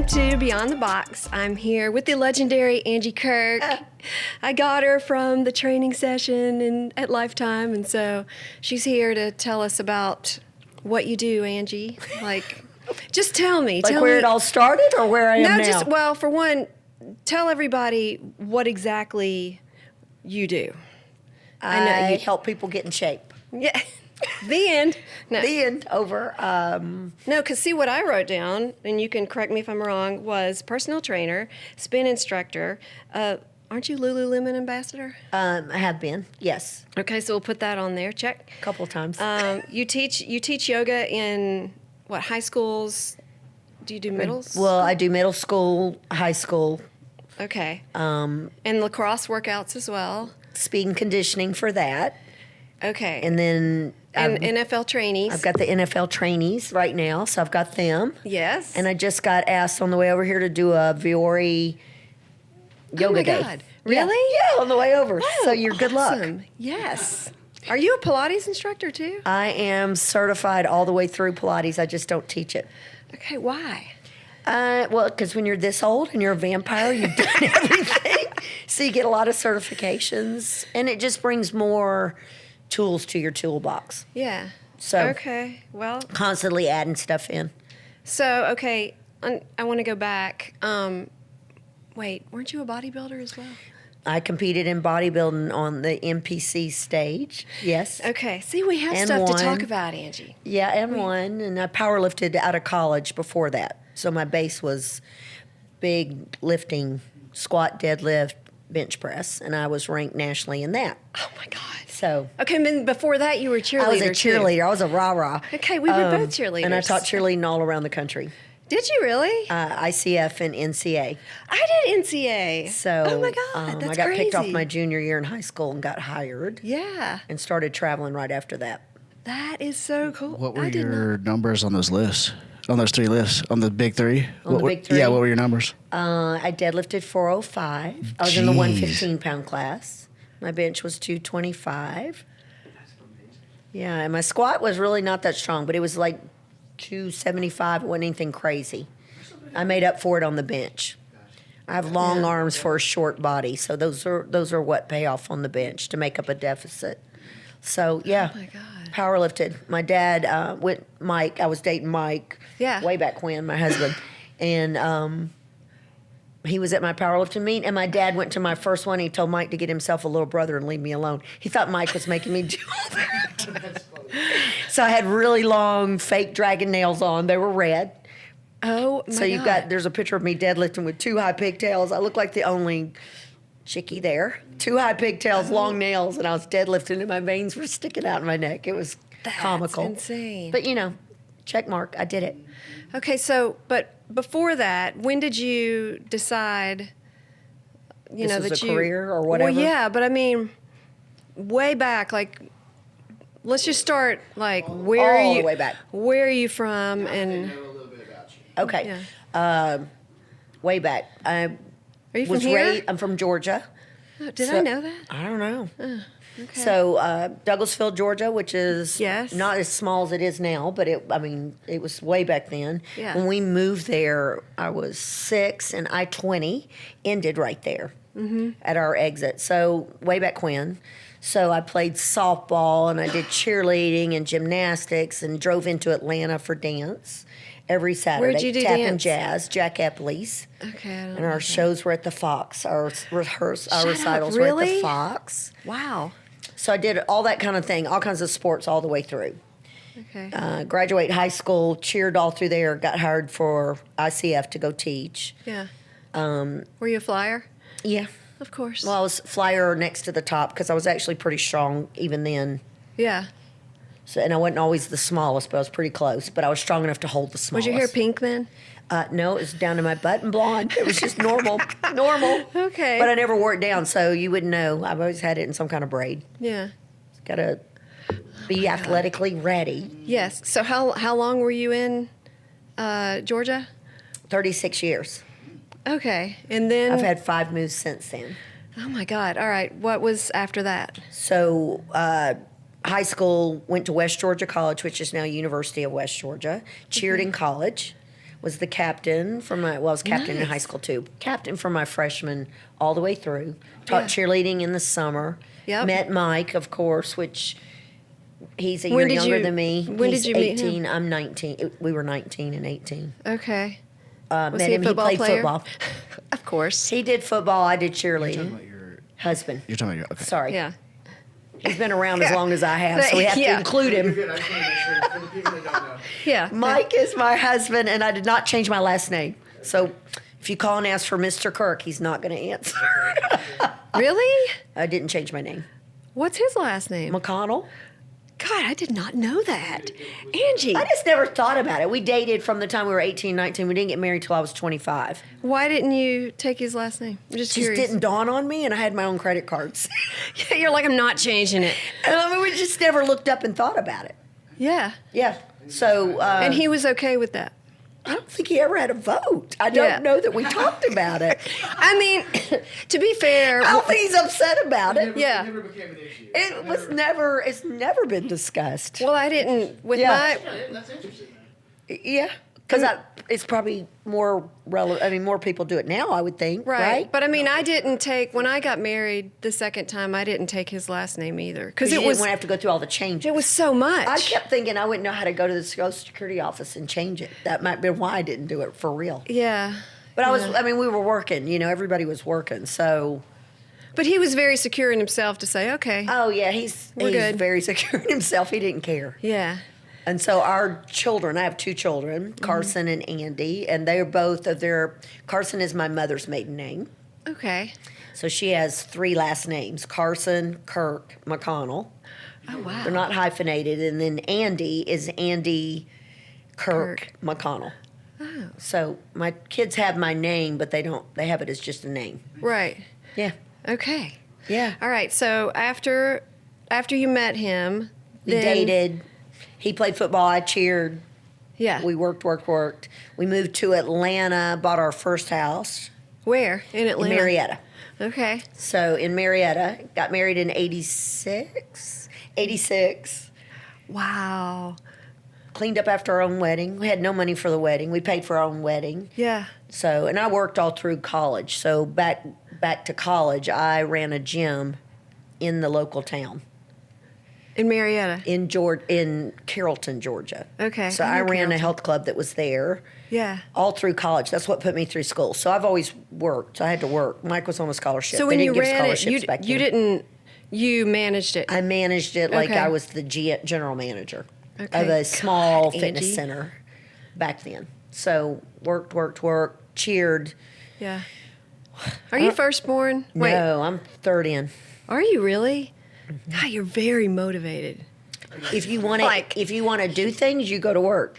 Welcome to Beyond the Box. I'm here with the legendary Angie Kirk. I got her from the training session at Lifetime, and so she's here to tell us about what you do, Angie. Like, just tell me. Like where it all started or where I am now? Well, for one, tell everybody what exactly you do. I know you help people get in shape. Yeah. The end. No. The end. Over. No, because see what I wrote down, and you can correct me if I'm wrong, was personal trainer, spin instructor. Aren't you Lululemon ambassador? I have been, yes. Okay, so we'll put that on there. Check. A couple of times. You teach yoga in what, high schools? Do you do middle school? Well, I do middle school, high school. Okay. And lacrosse workouts as well. Speed and conditioning for that. Okay. And then NFL trainees. I've got the NFL trainees right now, so I've got them. Yes. And I just got asked on the way over here to do a Viore yoga day. Oh my God. Really? Yeah, on the way over. Oh, so you're good luck. awesome. Yes. Are you a Pilates instructor too? I am certified all the way through Pilates. I just don't teach it. Okay, why? Well, because when you're this old and you're a vampire, you've done everything. So you get a lot of certifications, and it just brings more tools to your toolbox. Yeah. So okay, well, constantly adding stuff in. so okay, I want to go back. Wait, weren't you a bodybuilder as well? I competed in bodybuilding on the MPC stage. Yes. Okay, see, we have And stuff to talk won. about, Angie. Yeah, and won. And I powerlifted out of college before that. So my base was big lifting, squat, deadlift, bench press, and I was ranked nationally in that. Oh my God. So Okay, and then before that, you were a cheerleader. I was a too. cheerleader. I was a rah-rah. Okay, we were both cheerleaders. And I taught cheerleading all around the country. Did you really? ICF and NCA. I did NCA. So oh my God, that's I got crazy. picked off my junior year in high school and got hired Yeah, and started traveling right after that. that is so cool. What were I did your not. numbers on those lists? On those three lists? On the big three? On the big three? Yeah, what were your numbers? I deadlifted 405. I was in the Jeez. 115-pound class. My bench was 225. Yeah, and my squat was really not that strong, but it was like 275. It wasn't anything crazy. I made up for it on the bench. I have long arms for a short body, so those are what pay off on the bench to make up a deficit. So yeah, Oh my God. powerlifted. My dad went Mike. I was dating Mike. Yeah. Way back when, my husband, and he was at my powerlifting meet, and my dad went to my first one. He told Mike to get himself a little brother and leave me alone. He thought Mike was making me do all that. So I had really long fake dragon nails on. They were red. Oh my So you've God. there's a picture of me deadlifting with two high pigtails. I look like the only chickie there. Two high pigtails, long nails, and I was deadlifting, and my veins were sticking out in my neck. It was That's comical. insane. But check mark. I did it. Okay, so but before that, when did you decide? You This know was that a you career or whatever? Well, yeah, but I mean, way back, like, let's just start like where All are the you? way back. Where are you from? And Okay. yeah. Way back. I Are you from was here? raised. I'm from Georgia. Oh, did So- I know that? I don't know. Okay. So Douglasville, Georgia, which is Yes. not as small as it is now, but it was way back then. Yeah. When we moved there, I was 6, and I-20 ended right there at our exit. So way back when. So I played softball, and I did cheerleading and gymnastics, and drove into Atlanta for dance every Saturday. Where'd you do Tap and dance? jazz, Jack Epley's. Okay. I don't And know our that. shows were at the Fox. Our up, recitals were at really? the Fox. Wow. So I did all that kind of thing, all kinds of sports all the way through. Okay. Graduate high school, cheered all through there, got hired for ICF to go teach. Yeah. Were you a flyer? Yeah. Of course. Well, I was flyer next to the top because I was actually pretty strong even then. yeah. So, and I wasn't always the smallest, but I was pretty close. But I was strong enough to hold the Was smallest. your hair pink then? No, it was down to my butt and blonde. It was just normal. Normal. Okay. But I never wore it down, so you wouldn't know. I've always had it in some kind of braid. Yeah. Got to be athletically ready. Yes. So how long were you in Georgia? 36 years. Okay. And then I've had 5 moves since then. Oh my God. All right. What was after that? So high school, went to West Georgia College, which is now University of West Georgia. Cheered in college. Was the captain for my, well, I was captain in high Nice. school too. Captain for my freshman all the way through. Taught Yeah. cheerleading in the summer. Yep. Met Mike, of course, which he's a When year did younger you- than me. when He's did you meet him? 18. I'm 19. We were 19 and 18. Okay. Met Was he a him. football he played player? football. Of course. He did football. I did You're talking cheerleading. about your. Husband. You're talking about your. Okay. Sorry. Yeah. He's been around as long as I have, so we have Yeah. to include him. Good. I just want to make sure for the people that don't know. Yeah. Mike is my husband, and I did not change my last name. So if you call and ask for Mr. Kirk, he's not going to answer. Really? I didn't change my name. What's his last name? McConnell. God, I did not know that. Angie, I just never thought about it. We dated from the time we were 18, 19. We didn't get married till I was 25. why didn't you take his last name? I'm just Just curious. didn't dawn on me, and I had my own credit cards. You're like, I'm not changing it. And I mean, we just never looked up and thought about it. Yeah. Yeah. So And he was okay with that. I don't think he ever had a vote. I don't Yeah. know that we talked about it. I mean, to be fair, I don't think he's upset about it. Yeah. It never became an issue. It was never. It's never been discussed. well, I didn't with Yeah. my. Yeah, that's interesting. Yeah, because it's probably more relevant. I mean, more people do it now. I would think. Right. But I mean, I didn't take, when I got married the second time, I didn't take his last name either. Because Because it you was, didn't want to have to go through all the changes. it was so much. I kept thinking I wouldn't know how to go to the Social Security office and change it. That might be why I didn't do it for real. Yeah. But I was. Yeah. I mean, we were working. You know, everybody was working. So. But he was very secure in himself to say, okay. Oh yeah, he's We're good. very secure in himself. He didn't care. Yeah. And so our children, I have two children, Carson and Andy, and they're both of their. Carson is my mother's maiden name. Okay. So she has three last names: Carson, Kirk, McConnell. Oh, wow. They're not hyphenated. And then Andy is Andy Kirk, Kirk. McConnell. So my kids have my name, but they don't. They have it as just a name. Right. Yeah, Okay. yeah. All right. So after you met him, We then- dated. He played football. I cheered. Yeah. We worked. We moved to Atlanta. Bought our first house Where in in Atlanta? Marietta. Okay. So in Marietta, got married in 86. 86. Wow. Cleaned up after our own wedding. We had no money for the wedding. We paid for our own wedding. Yeah. So, and I worked all through college. So back to college, I ran a gym in the local town In Marietta. in Carrollton, Georgia. Okay. So I I know ran a Carrollton. health club that was there Yeah. all through college. That's what put me through school. So I've always worked. I had to work. Mike was on a scholarship. So They when you didn't give ran it, scholarships back you then. didn't. You managed it. I managed it like Okay. I was the general manager Okay. of a small God, fitness Angie. center back then. So worked, cheered. Yeah. Are you firstborn? Wait. No, I'm third in. Are you really? Mm-hmm. God, you're very motivated. If you want to, Like- if you want to do things, you go to work.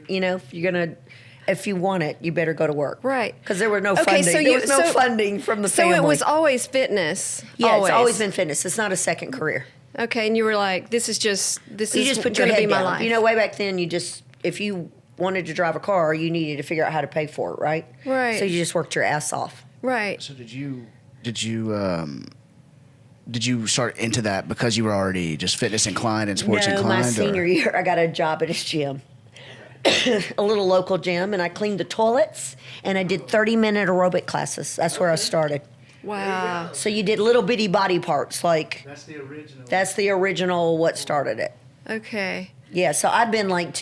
You know, if you want it, you better go to work. Right. Because there were no Okay, funding. so there you- was no so- funding from the So family. it was always fitness. Yeah, it's always been fitness. It's not a second career. Okay, and you were like, this is You is just put your gonna head be my down. life. You know, way back then, if you wanted to drive a car, you needed to figure out how to pay for it, right? Right. So you just worked your ass off. Right. So did you start into that because you were already just fitness inclined and sports no, inclined? my senior year, I got a job at his gym, a little local gym, and I cleaned the toilets, and I did 30-minute aerobic classes. That's where I started. Wow. So you did little bitty body parts, like That's the original. that's the original what started it. Okay. Yeah, so I've been like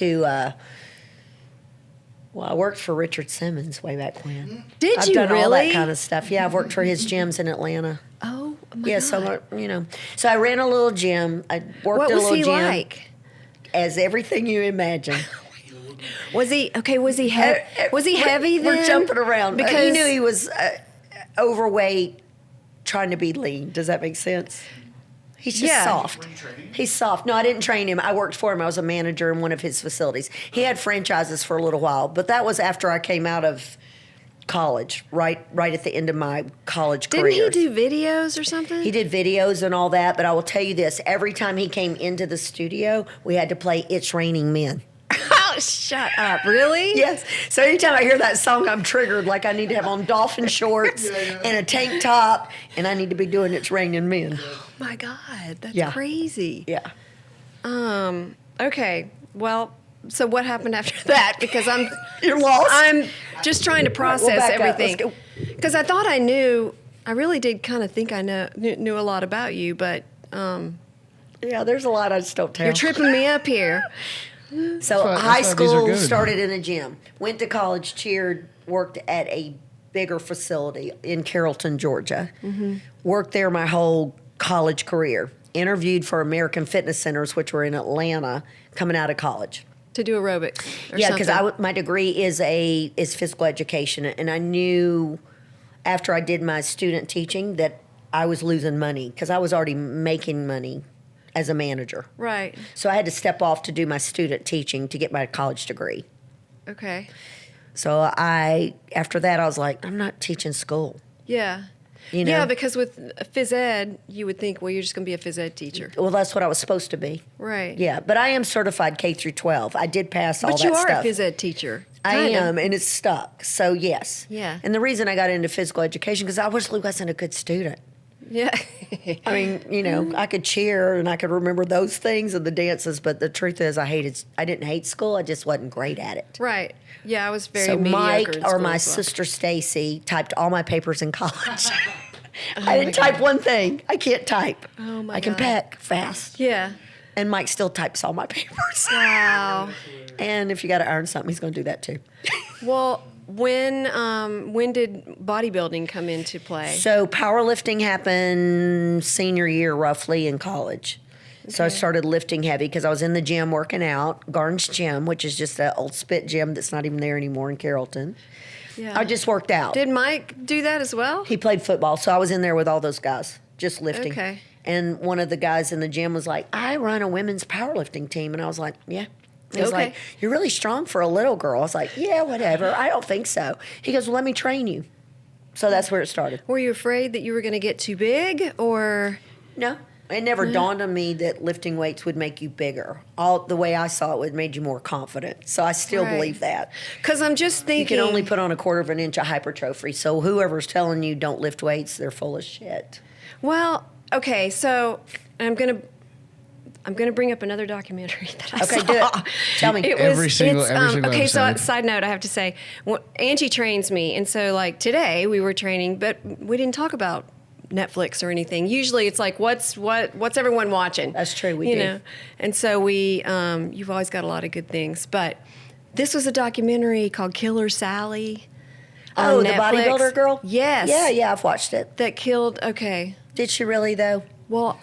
I worked for Richard Simmons way back when. Did I've you done really? all that kind of stuff. Yeah, I've worked for his gyms in Atlanta. Oh my Yeah, God. so so I ran a little gym. I worked What at a was little he gym like? as everything you imagine. Was he okay? Was he heavy? Was he heavy then? We're jumping around because you knew he was overweight, trying to be lean. Does that make sense? He's just Yeah. soft. Were you training? He's soft. No, I didn't train him. I worked for him. I was a manager in one of his facilities. He had franchises for a little while, but that was after I came out of college, right at the end of my college didn't career. he do videos or something? He did videos and all that, but I will tell you this: every time he came into the studio, we had to play "It's Raining Men." Oh, shut up! Really? Yes. So anytime I hear that song, I'm triggered. Like I need to have on dolphin shorts and a tank top, and I need to be doing "It's Raining Men." Oh my God, that's Yeah. crazy. Yeah. Okay. Well, So what happened after that? Because You're lost? I'm just trying to process back up. Let's everything. go. Because I thought I knew. I really did kind of think I knew a lot about you, but Yeah, there's a lot I just don't tell. you're tripping me up here. So why- high that's why these are school good. started in a gym. Went to college, cheered, worked at a bigger facility in Carrollton, Georgia. Worked there my whole college career. Interviewed for American Fitness Centers, which were in Atlanta, coming out of college. To do aerobics. Or Yeah, because something. my degree is physical education, and I knew after I did my student teaching that I was losing money because I was already making money as a manager. Right. So I had to step off to do my student teaching to get my college degree. Okay. So after that, I was like, I'm not teaching school. Yeah. You know? Yeah, because with phys ed, you would think, well, you're just going to be a phys ed teacher. Well, that's what I was supposed to be. Right. Yeah, but I am certified K through 12. I did pass all But that you are stuff. a phys ed teacher. I Kinda. am, and it's stuck. So yes. Yeah. And the reason I got into physical education because I wasn't a good student. Yeah. I mean, I could cheer and I could remember those things and the dances, but the truth is, I didn't hate school. I just wasn't great at it. Right. Yeah, I was very So mediocre Mike in or school my as well. sister Stacy typed all my papers in college. I didn't type one thing. I can't type. Oh, my I can God. peck fast. Yeah. And Mike still types all my papers. Wow. And if you got to iron something, he's going to do that too. Well, when did bodybuilding come into play? So powerlifting happened senior year roughly in college. So I Okay. started lifting heavy because I was in the gym working out, Garn's Gym, which is just an old spit gym that's not even there anymore in Carrollton. Yeah. I just worked out. Did Mike do that as well? He played football, so I was in there with all those guys, just lifting. Okay. And one of the guys in the gym was like, I run a women's powerlifting team. And I was like, yeah. He was Okay. like, you're really strong for a little girl. I was like, yeah, whatever. I don't think so. He goes, well, let me train you. So that's where it started. Were you afraid that you were going to get too big, or? No. It never dawned on me that lifting weights would make you bigger. All the way I saw it would made you more confident. So I still Right. believe that. Because I'm just You thinking. can only put on a quarter of an inch of hypertrophy. So whoever's telling you don't lift weights, they're full of shit. Well, okay, so I'm gonna bring up another documentary that I Okay, saw. do it. Tell me. Every single okay, so episode. side note, I have to say, Angie trains me, and so like today we were training, but we didn't talk about Netflix or anything. Usually it's like, what's everyone watching? That's true, we you do. know? And so you've always got a lot of good things, but this was a documentary called Killer Sally. Oh, on the Netflix. bodybuilder girl? Yes. Yeah, I've watched it. That killed. Okay. Did she really, though? Well.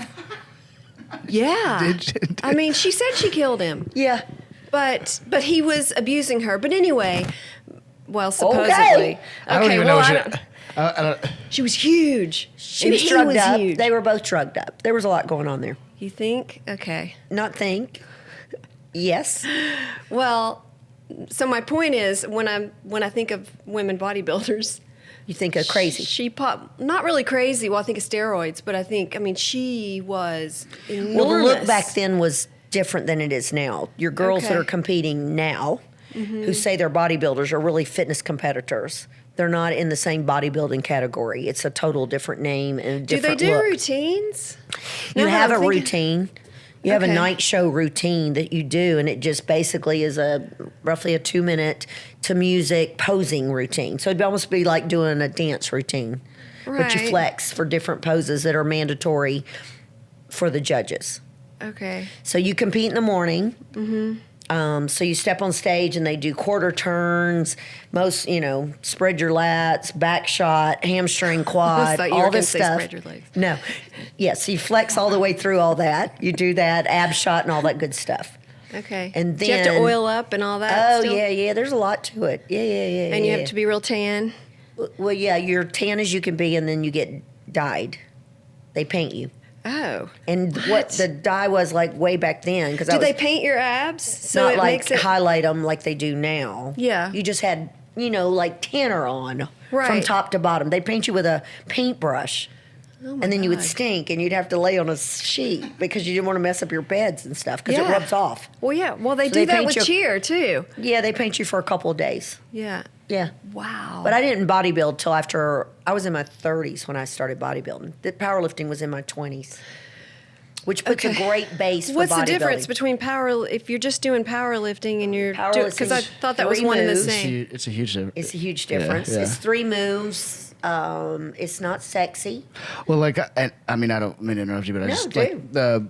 Yeah. Did- I mean, she said she killed him, Yeah. but he was abusing her. But anyway, well, supposedly. I don't even well, know. I Shit. don't- I don't, she was huge. She And was he drugged was up. huge. They were both drugged up. There was a lot going on there. You think? Okay. Not think. Yes. Well, so my point is, when I think of women bodybuilders, You think of crazy. she not really crazy. Well, I think of steroids, but I mean, she was enormous. Well, the look back then was different than it is now. Your girls that Okay. are competing now, who say they're bodybuilders, are really fitness competitors. They're not in the same bodybuilding category. It's a total different name and a Do they different do look. routines? You Now have that a I'm thinking- routine. You have a Okay. night show routine that you do, and it just basically is roughly a 2-minute to music posing routine. So it'd almost be like doing a dance routine, but you Right. flex for different poses that are mandatory for the judges. Okay. So you compete in the morning. So you step on stage and they do quarter turns, spread your lats, back shot, hamstring, quad, thought you were all gonna this say stuff. spread your legs. No. Yes, you flex all the way through all that. You do that, ab shot and all that good stuff. Okay. And do you have to then- oil up and all that? Oh, still? yeah, there's a lot to it. Yeah. And you have to be real tan. Well, yeah, you're tan as you can be and then you get dyed. They paint you. Oh. And what the dye was like way back then, because Do they paint your abs so not it like makes it? highlight them like they do now. Yeah. You just had, like tanner on from Right. top to bottom. They'd paint you with a paintbrush. Oh my And then you would God. stink and you'd have to lay on a sheet because you didn't want to mess up your beds and stuff because it Yeah. rubs off. Well, yeah. Well, they So do they that paint with your- cheer too. Yeah, they paint you for a couple of days. Yeah. Yeah. Wow. But I didn't bodybuild till after I was in my 30s when I started bodybuilding. The powerlifting was in my 20s. which puts a great base for What's bodybuilding. the difference between if you're just doing powerlifting and you're because I thought that was three one and the moves. same. It's a huge difference. It's a huge difference. Yeah. It's 3 moves. It's not sexy. Well, like, I mean, I don't mean to interrupt you, but I No, just do. like the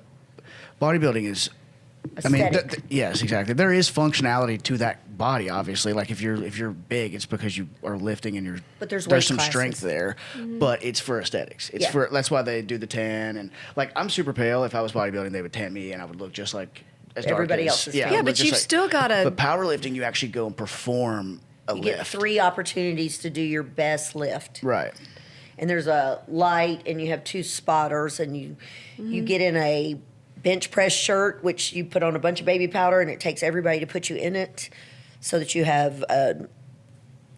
bodybuilding is. I mean, Aesthetic. yes, exactly. There is functionality to that body, obviously. Like if you're big, it's because you are lifting and But there's there's weight some classes. strength there. But it's for aesthetics. It's Yeah. for that's why they do the tan and like I'm super pale. If I was bodybuilding, they would tan me and I would look just like as dark Everybody as- else's Yeah, tan. I Yeah, would look but just you've still gotta- But powerlifting, you actually go and perform a You lift. get 3 opportunities to do your best lift. Right. And there's a light, and you have 2 spotters, and you get in a bench press shirt, which you put on a bunch of baby powder, and it takes everybody to put you in it so that you have an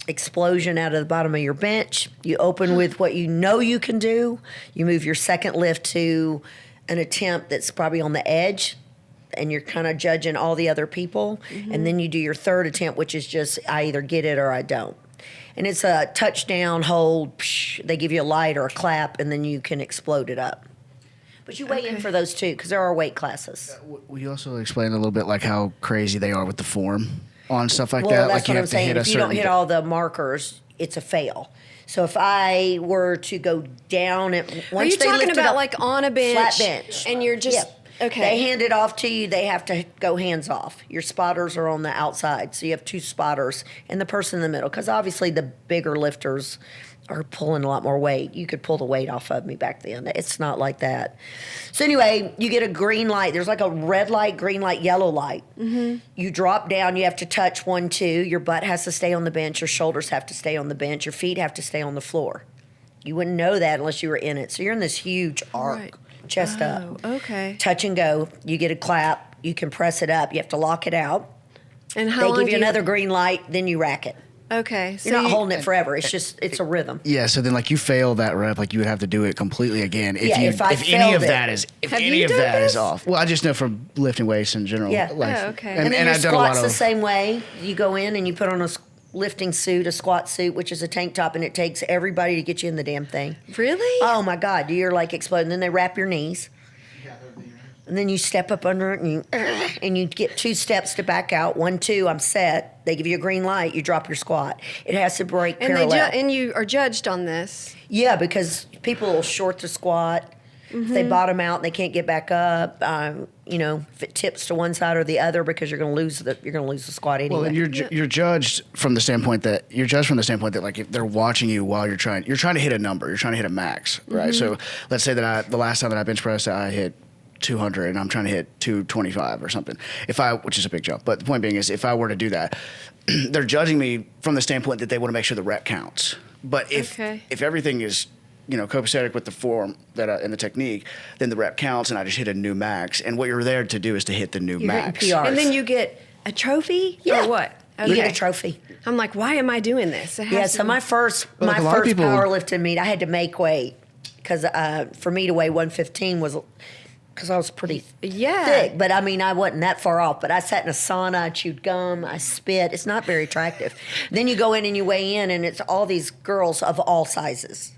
explosion out of the bottom of your bench. You open with what you know you can do. You move your second lift to an attempt that's probably on the edge, and you're kind of judging all the other people. And then you do your third attempt, which is just I either get it or I don't. And it's a touchdown, hold, psh, they give you a light or a clap, and then you can explode it up. But you weigh in for those too, because there are weight classes. Will you also explain a little bit like how crazy they are with the form on stuff like Well, that? that's Like you what have I'm to saying. hit a If you don't certain. hit all the markers, it's a fail. So if I were to go down at once Are you they talking lift it about up, like on a bench, flat bench, and you're just okay? They hand it off to you. They have to go hands off. Your spotters are on the outside, so you have 2 spotters and the person in the middle. Because obviously the bigger lifters are pulling a lot more weight. You could pull the weight off of me back then. It's not like that. So anyway, you get a green light. There's like a red light, green light, yellow light. Mm-hmm. You drop down. You have to touch 1, 2. Your butt has to stay on the bench. Your shoulders have to stay on the bench. Your feet have to stay on the floor. You wouldn't know that unless you were in it. So you're in this huge arc, Right. chest up. Oh, okay. Touch and go. You get a clap. You can press it up. You have to lock it out. And how They long give do you another green light. Then you rack it. Okay, so You're not you- holding it forever. It's just it's a rhythm. Yeah, so then like you fail that rep, like you would have to do it completely again if Yeah, you if I any failed of it. that is if Have any you of done that is this? off. Well, I just know from lifting weights in general. Yeah. Like, Oh, okay. And then your I've done a lot squat's the of same way. You go in and you put on a lifting suit, a squat suit, which is a tank top, and it takes everybody to get you in the damn thing. really? Oh my God, you're like exploding. Then they wrap your knees, and then you step up under it, and you get 2 steps to back out. 1, 2, I'm set. They give you a green light. You drop your squat. It has to break and parallel. and you are judged on this. Yeah, because people will short the squat. If they bottom out and they can't get back up, if it tips to one side or the other, because you're going to lose the squat anyway. Well, and you're judged from the standpoint that like if they're watching you while you're trying to hit a number, you're trying to hit a max, right? So let's say that the last time that I bench pressed, I hit 200 and I'm trying to hit 225 or something. Which is a big jump, but the point being is if I were to do that, they're judging me from the standpoint that they want to make sure the rep counts. But if everything is copacetic with the form and the technique, then the rep counts and I just hit a new max. And what you're there to do is to hit the new You're max. hitting PRs. And then you get a trophy Yeah. or what? You get a trophy. I'm like, why am I doing this? It has Yeah, to so be- my first Well, like a lot of people- powerlifting meet, I had to make weight because for me to weigh 115 was because I was pretty Yeah. thick. But I mean, I wasn't that far off. But I sat in a sauna, I chewed gum, I spit. It's not very attractive. Then you go in and you weigh in, and it's all these girls of all sizes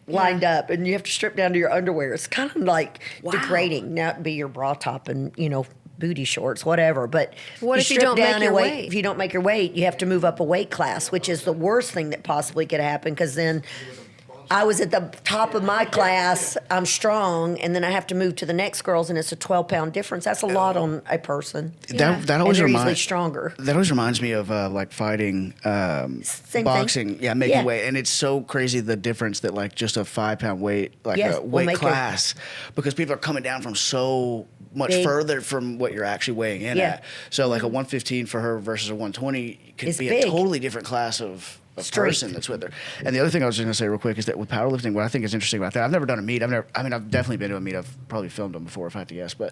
lined up, and you have to strip down to your underwear. It's kind of like degrading. Now it'd be your bra top and booty shorts, whatever. But What if you strip don't make down your and weight? If you don't make your weight, you have to move up a weight class, which is the worst thing that possibly could happen, because then I was at the top of my class, I'm strong, and then I have to move to the next girls, and it's a 12-pound difference. That's a lot on a person. Yeah. That And always they're usually reminds stronger. That always reminds me of like fighting, Same boxing. thing. Yeah, making Yeah. weight, and it's so crazy the difference that like just a 5-pound weight, like Yes, a will weight make class, because people are coming down from so much Big. further from what you're actually weighing in Yeah. at. So like a 115 for her versus a 120 could It's be big. a totally different class of Strength. person that's with her. And the other thing I was just going to say real quick is that with powerlifting, what I think is interesting about that, I've never done a meet. I've definitely been to a meet. I've probably filmed them before if I had to guess, and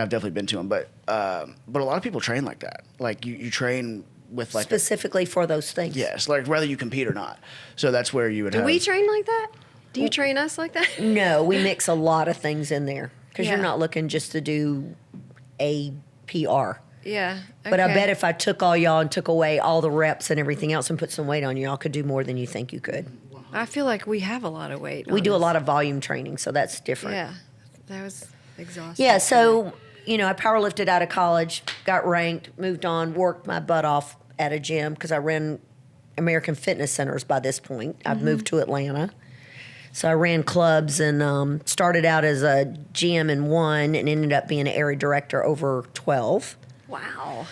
I've definitely been to them. But a lot of people train like that. Like you train with like Specifically for those things. yes, like whether you compete or not. So that's where you would Do have. we train like that? Do you train us like that? No, we mix a lot of things in there because Yeah. you're not looking just to do a PR. Yeah. But I okay. bet if I took all y'all and took away all the reps and everything else and put some weight on y'all could do more than you think you could. I feel like we have a lot of weight. We on do a us. lot of volume training, so that's different. Yeah. That was. exhausted. Yeah, so, I powerlifted out of college, got ranked, moved on, worked my butt off at a gym because I ran American Fitness Centers by this point. I've moved to Atlanta. So I ran clubs and started out as a GM in one and ended up being an area director over 12. Wow.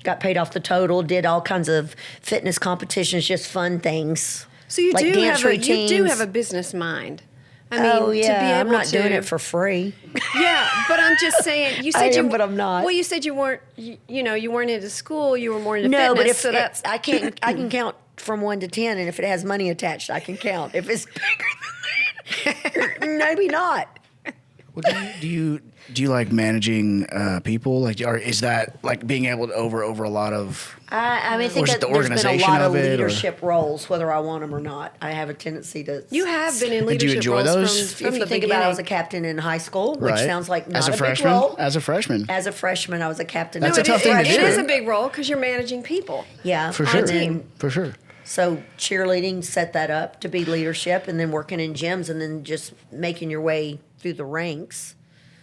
Got paid off the total, did all kinds of fitness competitions, just fun things. So you like do dance have a, you do routines. have a business mind. I mean, Oh, yeah, to be able I'm not to, doing it for free. Yeah, but I'm just saying. You said I you, am, but I'm not. Well, you said you weren't. You weren't into school. You were more into No, fitness. but if so that's I can count from 1 to 10, and if it has money attached, I can count. If it's bigger than that, maybe not. Well, do you like managing people? Like, or is that like being able to over a lot of? I Or think is it that the there's been a organization lot of of it, or- leadership roles, whether I want them or not. I have a tendency to. you have been in Do you leadership enjoy roles those? from If you the think beginning. about it, I was a captain in high school, which Right. sounds like not as a big freshman. role. As a freshman, As a freshman, I was a captain. That's of a tough thing to It do. is a big role because you're managing people. Yeah, for and sure, then- for sure. So cheerleading set that up to be leadership, and then working in gyms, and then just making your way through the ranks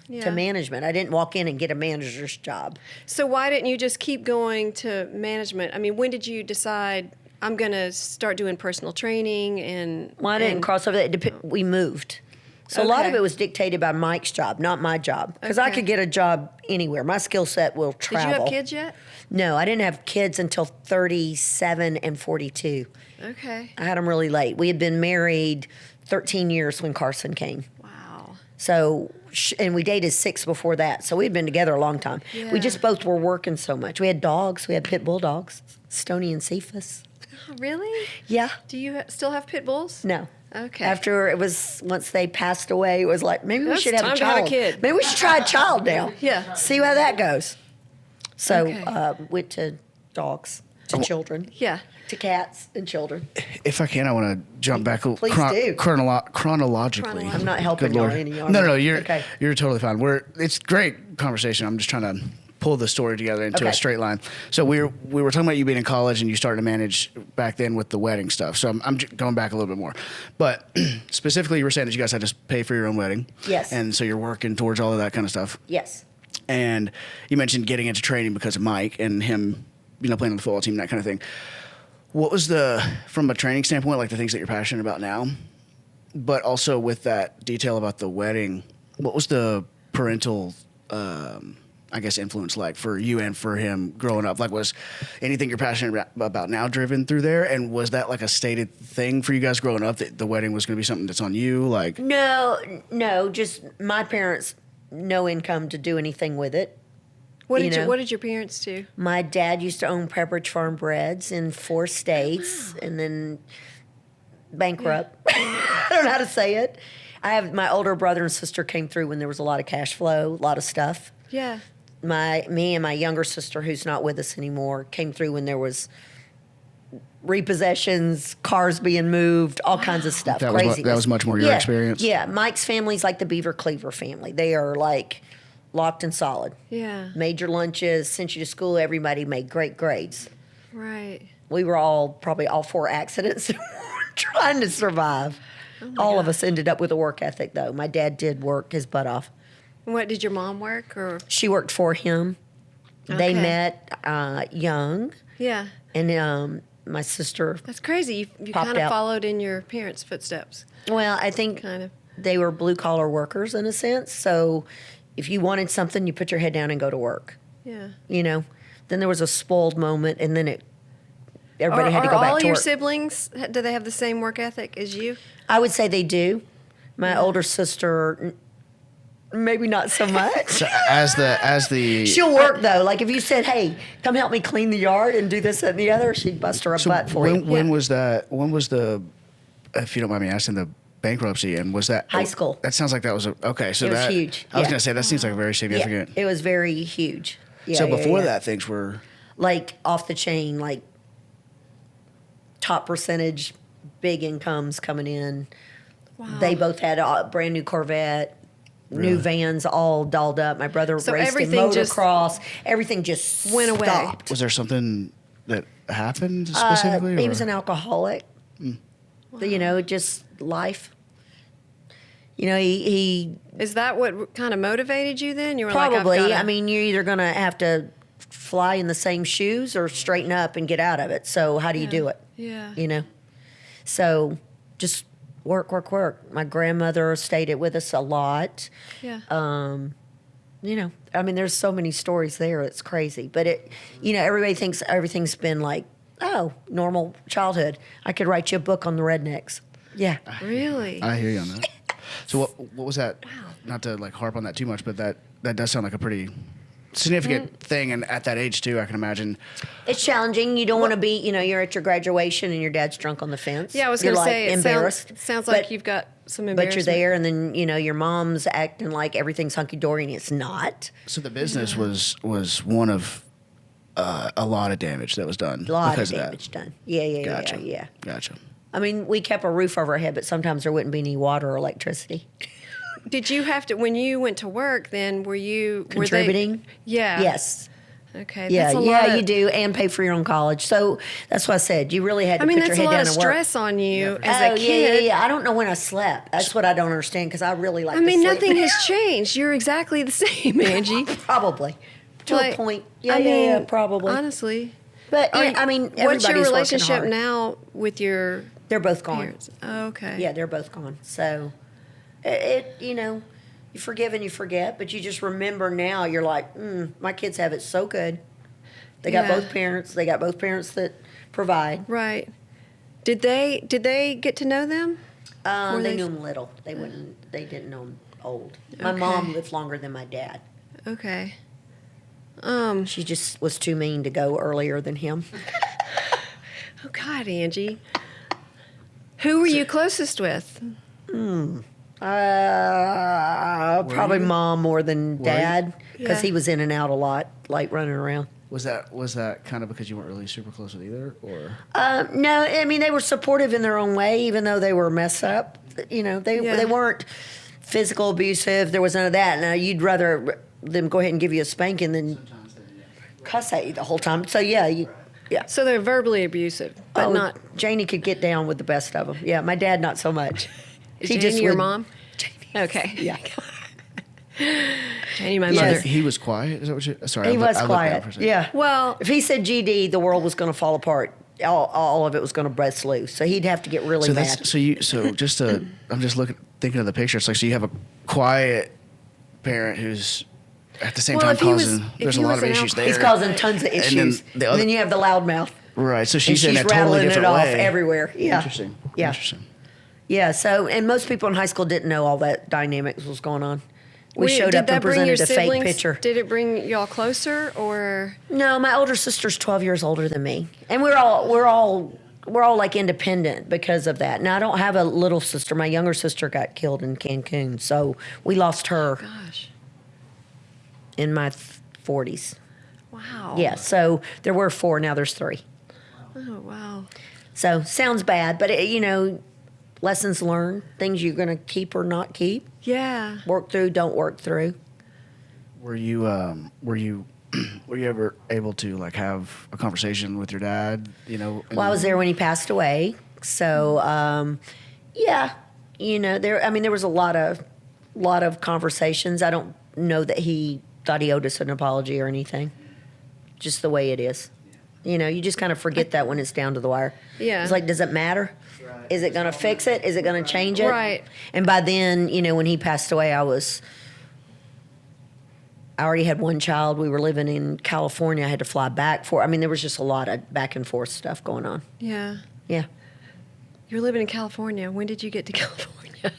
Yeah. to management. I didn't walk in and get a manager's job. So why didn't you just keep going to management? I mean, when did you decide I'm going to start doing personal training and? Well, I didn't and- cross over that. We moved. So a lot of Okay. it was dictated by Mike's job, not my job. Because I Okay. could get a job anywhere. My skill set will Did travel. you have kids yet? No, I didn't have kids until 37 and 42. Okay. I had them really late. We had been married 13 years when Carson came. Wow. So, and we dated 6 before that. So we'd been together a long time. Yeah. We just both were working so much. We had dogs. We had pit bull dogs, Stony and Cephas. Oh, really? Yeah. Do you still have pit bulls? No. Okay. After it was, once they passed away, it was like, maybe we It's should have a time to have a child. kid. Maybe we should try a child now. Yeah. See how that goes. So, Okay. went to dogs, to children, Yeah. to cats and children. If I can, I want to jump back Please do. chronologically. I'm not helping Good y'all Lord. any, are No, you? no, you're Okay. you're totally fine. It's great conversation. I'm just trying to pull the story together into a Okay. straight line. So we were talking about you being in college and you started to manage back then with the wedding stuff. So I'm going back a little bit more, but specifically you were saying that you guys had to pay for your own wedding. Yes. And so you're working towards all of that kind of stuff. Yes. And you mentioned getting into training because of Mike and him, playing on the football team, that kind of thing. What was from a training standpoint, like the things that you're passionate about now, but also with that detail about the wedding, what was the parental, influence like for you and for him growing up? Like, was anything you're passionate about now driven through there? And was that like a stated thing for you guys growing up that the wedding was going to be something that's on you? Like, No, just my parents, no income to do anything with it. What You did know. what did your parents do? My dad used to own Pepperidge Farm Breads in 4 states, and then bankrupt. I don't know how to say it. I have my older brother and sister came through when there was a lot of cash flow, a lot of stuff. Yeah. Me and my younger sister, who's not with us anymore, came through when there was repossessions, cars being moved, all kinds of stuff. That was mu- Craziness. that was much more your Yeah, experience? Yeah, Mike's family's like the Beaver Cleaver family. They are like locked and solid. Yeah. Made your lunches, sent you to school. Everybody made great grades. Right. We were probably all 4 accidents trying to survive. All of us ended up with a work ethic, though. My dad did work his butt off. What did your mom work or? She worked for him. They Okay. met young, Yeah. and my sister. That's crazy. You Popped kind of out. followed in your parents' footsteps. Well, I think Kind of. they were blue collar workers in a sense. So if you wanted something, you put your head down and go to work. Yeah. Then there was a spoiled moment, and then everybody had to Are go back all to your work. siblings, do they have the same work ethic as you? I would say they do. My older sister, maybe not so much. so as the She'll work though. Like if you said, "Hey, come help me clean the yard and do this that, and the other," she'd bust her butt for you. when was that? When was the? If you don't mind me asking, the bankruptcy, and was that High school. That sounds like that was okay. So It was that huge, I was yeah. gonna say that seems like very Yeah, significant. it was very huge. Yeah, so yeah, before yeah. that, things were like off the chain, like top percentage, big incomes coming in. Wow. They both had a brand new Corvette, Really? new vans, all dolled up. My brother So raced in everything just motocross. Everything just went away. stopped. was there something that happened specifically? He or- was an alcoholic. Just life. You know, he Is that what kind of motivated you then? You were like, probably. I've gotta, I mean, you're either going to have to fly in the same shoes or straighten up and get out of it. So how do you do it? Yeah. You know? So just work. My grandmother stayed with us a lot. Yeah. You know, I mean, there's so many stories there. It's crazy. But everybody thinks everything's been like, oh, normal childhood. I could write you a book on the rednecks. Yeah. Really? I hear you on that. So what was that? Wow. Not to like harp on that too much, but that does sound like a pretty significant thing, and at that age too, I can imagine. It's challenging. You don't want to be, you're at your graduation and your dad's drunk on the fence. Yeah, I was You're going to like say, it embarrassed. sounds like But- you've got some But embarrassment. you're there, and then your mom's acting like everything's hunky dory, and it's not. So the business was one of a lot of damage that was done. A lot of because damage that. done. Yeah. Gotcha. I mean, we kept a roof over our head, but sometimes there wouldn't be any water or electricity. Did you have to, when you went to work, then were you Contributing? Yeah. Yes. Okay. Yeah, That's a lot of, you do, and pay for your own college. So that's what I said. You really had to I mean, put your that's a head lot down of and work. stress on you as Oh, a kid. yeah. I don't know when I slept. That's what I don't understand because I really like I mean, to sleep. nothing has changed. You're exactly the same, Angie. Probably. To Like, a point. I mean, probably. Honestly. But, Are I mean, what's everybody's your working relationship hard. now with your They're both gone. parents? Oh, okay. Yeah, they're both gone. So, you forgive and you forget, but you just remember now. You're like, my kids have it so good. They got Yeah. both parents. They got both parents that provide. Right. Did they get to know them? Were They they- knew them little. They wouldn't. They didn't know them old. My Okay. mom lived longer than my dad. Okay. She just was too mean to go earlier than him. Oh God, Angie. Who were you closest with? Probably mom more than dad because Yeah. he was in and out a lot, like running around. Was that kind of because you weren't really super close with either, or? No, I mean they were supportive in their own way, even though they were messed up. Yeah. They weren't physical abusive. There was none of that. Now you'd rather them go ahead and give you a spanking than cuss at you the whole time. So yeah. So they're verbally abusive, but not. Janie could get down with the best of them. Yeah, my dad not so much. Is He Janie just your would- mom? Okay. Yeah. Janie, my Yes. mother. He was quiet. Is that what you? Sorry, He I was looked down quiet. for a second. Yeah. Well, If he said GD, the world was going to fall apart. All of it was going to bust loose. So he'd have to get really So mad. that's I'm just thinking of the picture. It's like, so you have a quiet parent who's at the same Well, time if he was- causing. if There's he a lot was of an issues there. He's causing tons of then issues. the And other- then you have the loudmouth. Right. So And she's in she's a totally rattling it different off way. everywhere. Yeah. Interesting. Yeah. Interesting. Yeah. So, and most people in high school didn't know all that dynamics was going on. We showed did up that and bring your presented a fake siblings? picture. Did it bring y'all closer, or No, my older sister's 12 years older than me, and we're all like independent because of that. Now I don't have a little sister. My younger sister got killed in Cancun, so we lost her gosh, in my 40s. wow, Yeah, so there were 4. Now there's 3. oh wow, So sounds bad, but lessons learned, things you're gonna keep or not keep, yeah. work through, don't work through. Were you ever able to like have a conversation with your dad? Well, I was there when he passed away, so yeah, there was a lot of conversations. I don't know that he thought he owed us an apology or anything. Just the way it is, you just kind of forget that when it's down to the wire. Yeah. It's like, does it matter? Is it going to fix it? Is it going to change it? Right. And by then, when he passed away, I already had one child. We were living in California. I had to fly back there was just a lot of back and forth stuff going on. Yeah. Yeah. You're living in California. When did you get to California?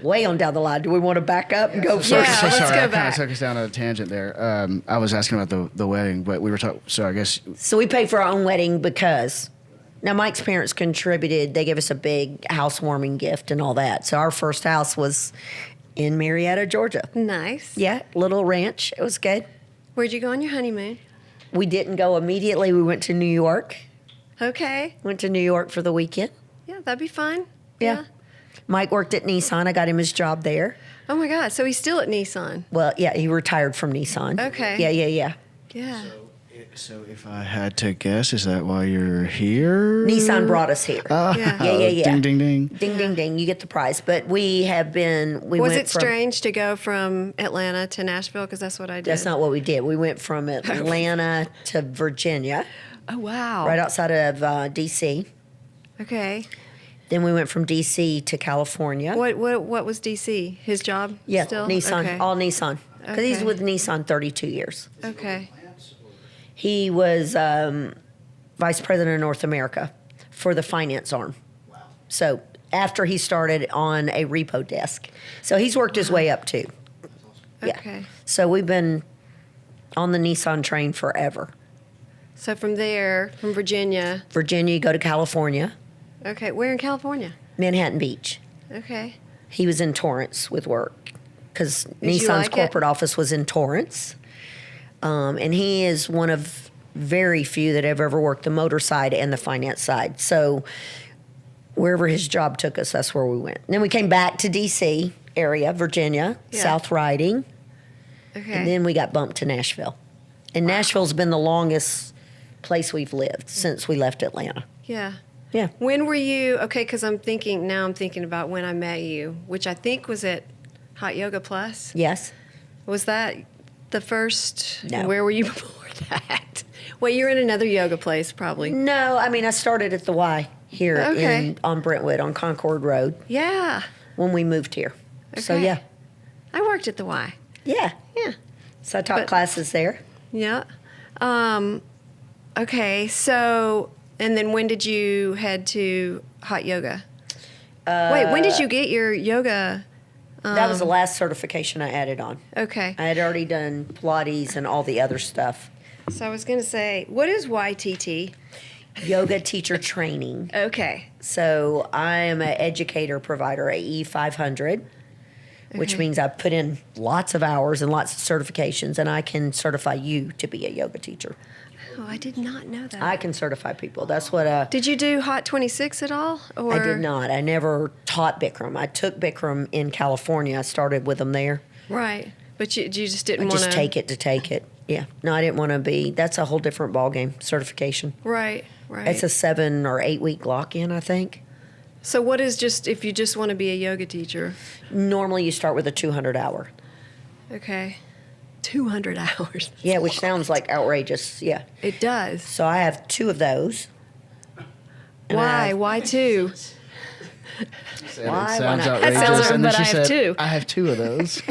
Way on down the line. Do we want to back up and go Yeah, first? So let's sorry, go I back. kind of took us down a tangent there. I was asking about the wedding, but we were talking. So I guess So we paid for our own wedding because now Mike's parents contributed. They gave us a big housewarming gift and all that. So our first house was in Marietta, Georgia. Nice. Yeah, little ranch. It was good. Where'd you go on your honeymoon? We didn't go immediately. We went to New York. Okay. Went to New York for the weekend. Yeah, that'd be fun. Yeah. Mike worked at Nissan. I got him his job there. Oh my God. So he's still at Nissan. Well, yeah, he retired from Nissan. Okay. Yeah. Yeah. So So if I had to guess, is that why you're here? Nissan brought us here. Yeah. Yeah. Ding, ding, ding. Ding, ding, ding. You get the prize. But we have been, we Was went it from, strange to go from Atlanta to Nashville? Because that's what I did. That's not what we did. We went from Atlanta to Virginia, Oh, wow. right outside of D.C. Okay. Then we went from D.C. to California. What was DC? His job? Yeah, Still? Nissan, Okay. all Nissan. Because he's Okay. with Nissan 32 years. Okay. He was vice president of North America for the finance arm. Wow. So after he started on a repo desk. So he's worked his way up too. Yeah. Okay. So we've been on the Nissan train forever. So from there, from Virginia. Virginia, you go to California, Okay. Where in California? Manhattan Beach. Okay. He was in Torrance with work because Did you Nissan's like it? corporate office was in Torrance. And he is one of very few that have ever worked the motor side and the finance side. So wherever his job took us, that's where we went. And then we came back to D.C. area, Virginia, Yeah. South Riding, Okay. and then we got bumped to Nashville. And Nashville's been the longest place we've lived since we left Atlanta. Yeah. Yeah. When were you? Okay, because I'm thinking about when I met you, which I think was at Hot Yoga Plus. Yes. Was that the first? No. Where were you before that? Well, you're in another yoga place, probably. No, I mean, I started at the Y here Okay. on Brentwood on Concord Road Yeah. when we moved here. So, Okay. yeah. I worked at the Y. Yeah. Yeah. So I taught But- classes there. Yeah. Okay. So, and then when did you head to Hot Yoga? Wait, when did you get your yoga? That was the last certification I added on. Okay. I had already done Pilates and all the other stuff. So I was going to say, what is YTT? Yoga teacher training. Okay. So I am an educator provider, AE 500, which Okay. means I put in lots of hours and lots of certifications, and I can certify you to be a yoga teacher. Oh, I did not know that. I can certify people. That's what Did you do Hot 26 at all? Or I did not. I never taught Bikram. I took Bikram in California. I started with them there. Right. But you just I didn't want just take it to take it. Yeah. No, I didn't want to be. That's a whole different ballgame, certification. Right. Right. It's a 7 or 8 week lock in, I think. So what is just if you just want to be a yoga teacher? Normally you start with a 200 hour. Okay. 200 hours. Yeah, which sounds like outrageous. Yeah. It does. So I have 2 of those. And I Why? have- Why two? Why? It sounds Why not? That outrageous. sounds like- and then but she I have said, two. I have 2 of those.